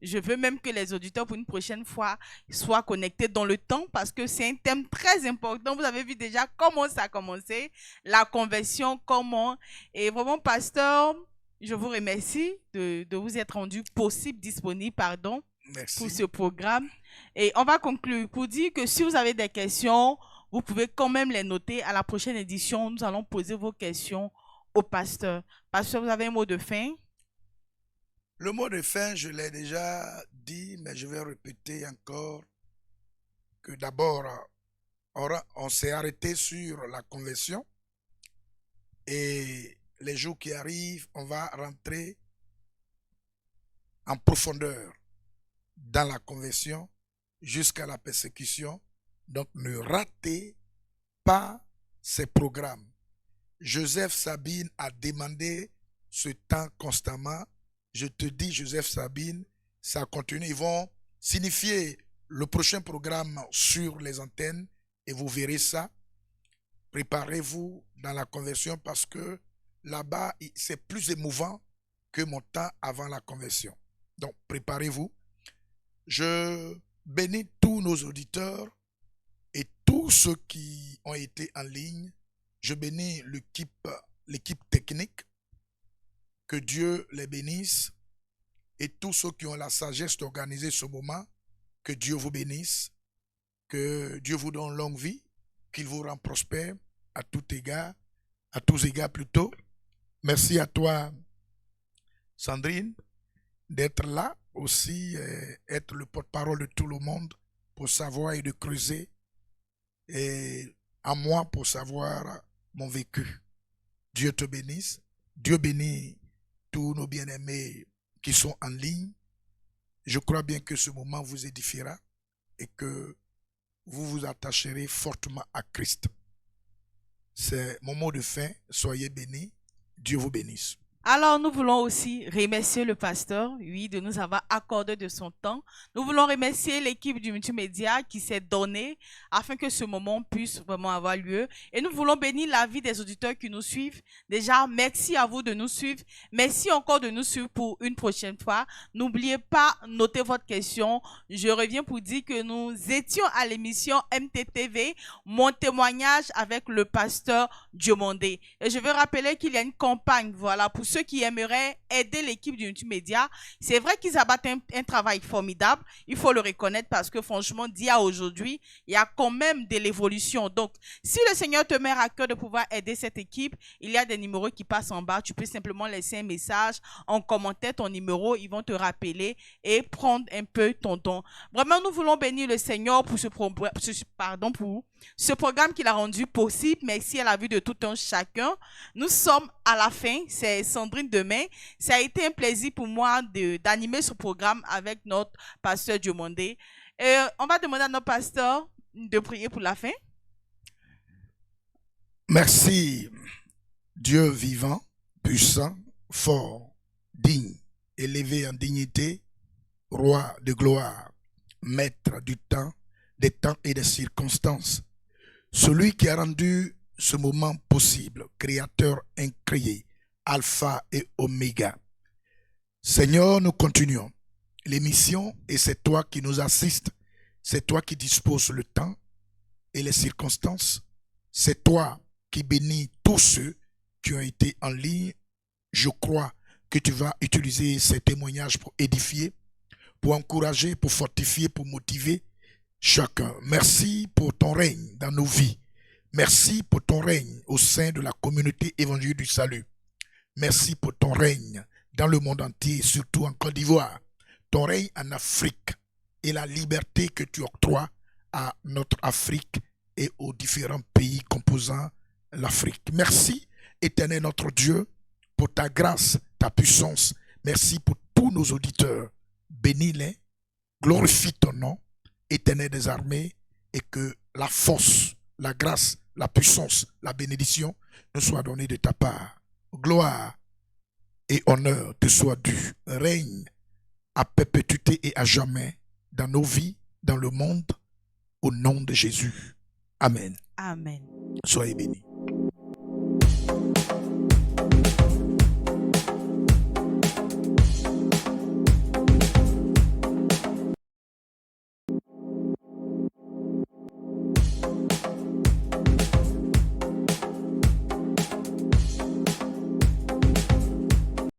Speaker 2: je veux même que les auditeurs, pour une prochaine fois, soient connectés dans le temps parce que c'est un thème très important. Vous avez vu déjà comment ça a commencé, la conversion, comment. Et vraiment, pasteur, je vous remercie de vous être rendu possible, disponible, pardon,
Speaker 1: Merci.
Speaker 2: pour ce programme. Et on va conclure pour dire que si vous avez des questions, vous pouvez quand même les noter. À la prochaine édition, nous allons poser vos questions au pasteur. Pasteur, vous avez un mot de fin?
Speaker 1: Le mot de fin, je l'ai déjà dit, mais je vais répéter encore que d'abord, on s'est arrêté sur la conversion et les jours qui arrivent, on va rentrer en profondeur dans la conversion jusqu'à la persécution. Donc, ne ratez pas ces programmes. Joseph Sabine a demandé ce temps constamment. Je te dis, Joseph Sabine, ça continue. Ils vont signifier le prochain programme sur les antennes et vous verrez ça. Préparez-vous dans la conversion parce que là-bas, c'est plus émouvant que mon temps avant la conversion. Donc, préparez-vous. Je bénis tous nos auditeurs et tous ceux qui ont été en ligne. Je bénis l'équipe technique. Que Dieu les bénisse. Et tous ceux qui ont la sagesse d'organiser ce moment, que Dieu vous bénisse. Que Dieu vous donne longue vie. Qu'il vous rende prospère à tout égard. À tous égards plutôt. Merci à toi, Sandrine, d'être là aussi, être le porte-parole de tout le monde pour savoir et de creuser. Et à moi pour savoir mon vécu. Dieu te bénisse. Dieu bénit tous nos bien-aimés qui sont en ligne. Je crois bien que ce moment vous édifiera et que vous vous attacherez fortement à Christ. C'est mon mot de fin. Soyez bénis. Dieu vous bénisse.
Speaker 2: Alors, nous voulons aussi remercier le pasteur, oui, de nous avoir accordé de son temps. Nous voulons remercier l'équipe du multimédia qui s'est donnée afin que ce moment puisse vraiment avoir lieu. Et nous voulons bénir la vie des auditeurs qui nous suivent. Déjà, merci à vous de nous suivre. Merci encore de nous suivre pour une prochaine fois. N'oubliez pas, notez votre question. Je reviens pour dire que nous étions à l'émission MTTV, mon témoignage avec le pasteur Diomandé. Et je veux rappeler qu'il y a une campagne, voilà, pour ceux qui aimeraient aider l'équipe du multimédia. C'est vrai qu'ils abattent un travail formidable, il faut le reconnaître parce que franchement, d'il y a aujourd'hui, il y a quand même de l'évolution. Donc, si le Seigneur te met à cœur de pouvoir aider cette équipe, il y a des numéros qui passent en bas. Tu peux simplement laisser un message en commentaire ton numéro, ils vont te rappeler et prendre un peu ton don. Vraiment, nous voulons bénir le Seigneur pour ce programme qu'il a rendu possible. Merci à la vue de tout un chacun. Nous sommes à la fin, c'est Sandrine demain. Ça a été un plaisir pour moi d'animer ce programme avec notre pasteur Diomandé. On va demander à notre pasteur de prier pour la fin.
Speaker 1: Merci, Dieu vivant, puissant, fort, digne, élevé en dignité, roi de gloire, maître du temps, des temps et des circonstances. Celui qui a rendu ce moment possible, créateur incréé, alpha et oméga. Seigneur, nous continuons l'émission et c'est toi qui nous assistes, c'est toi qui disposes le temps et les circonstances, c'est toi qui bénis tous ceux qui ont été en ligne. Je crois que tu vas utiliser ces témoignages pour édifier, pour encourager, pour fortifier, pour motiver chacun. Merci pour ton règne dans nos vies. Merci pour ton règne au sein de la communauté évangélique du salut. Merci pour ton règne dans le monde entier, surtout en Côte d'Ivoire. Ton règne en Afrique et la liberté que tu octroies à notre Afrique et aux différents pays composant l'Afrique. Merci, éternel notre Dieu, pour ta grâce, ta puissance. Merci pour tous nos auditeurs. Bénis-les, glorifie ton nom, éternel des armées, et que la force, la grâce, la puissance, la bénédiction nous soient données de ta part. Gloire et honneur te soient dus. Règne à perpétuité et à jamais dans nos vies, dans le monde, au nom de Jésus. Amen.
Speaker 2: Amen.
Speaker 1: Soyez bénis.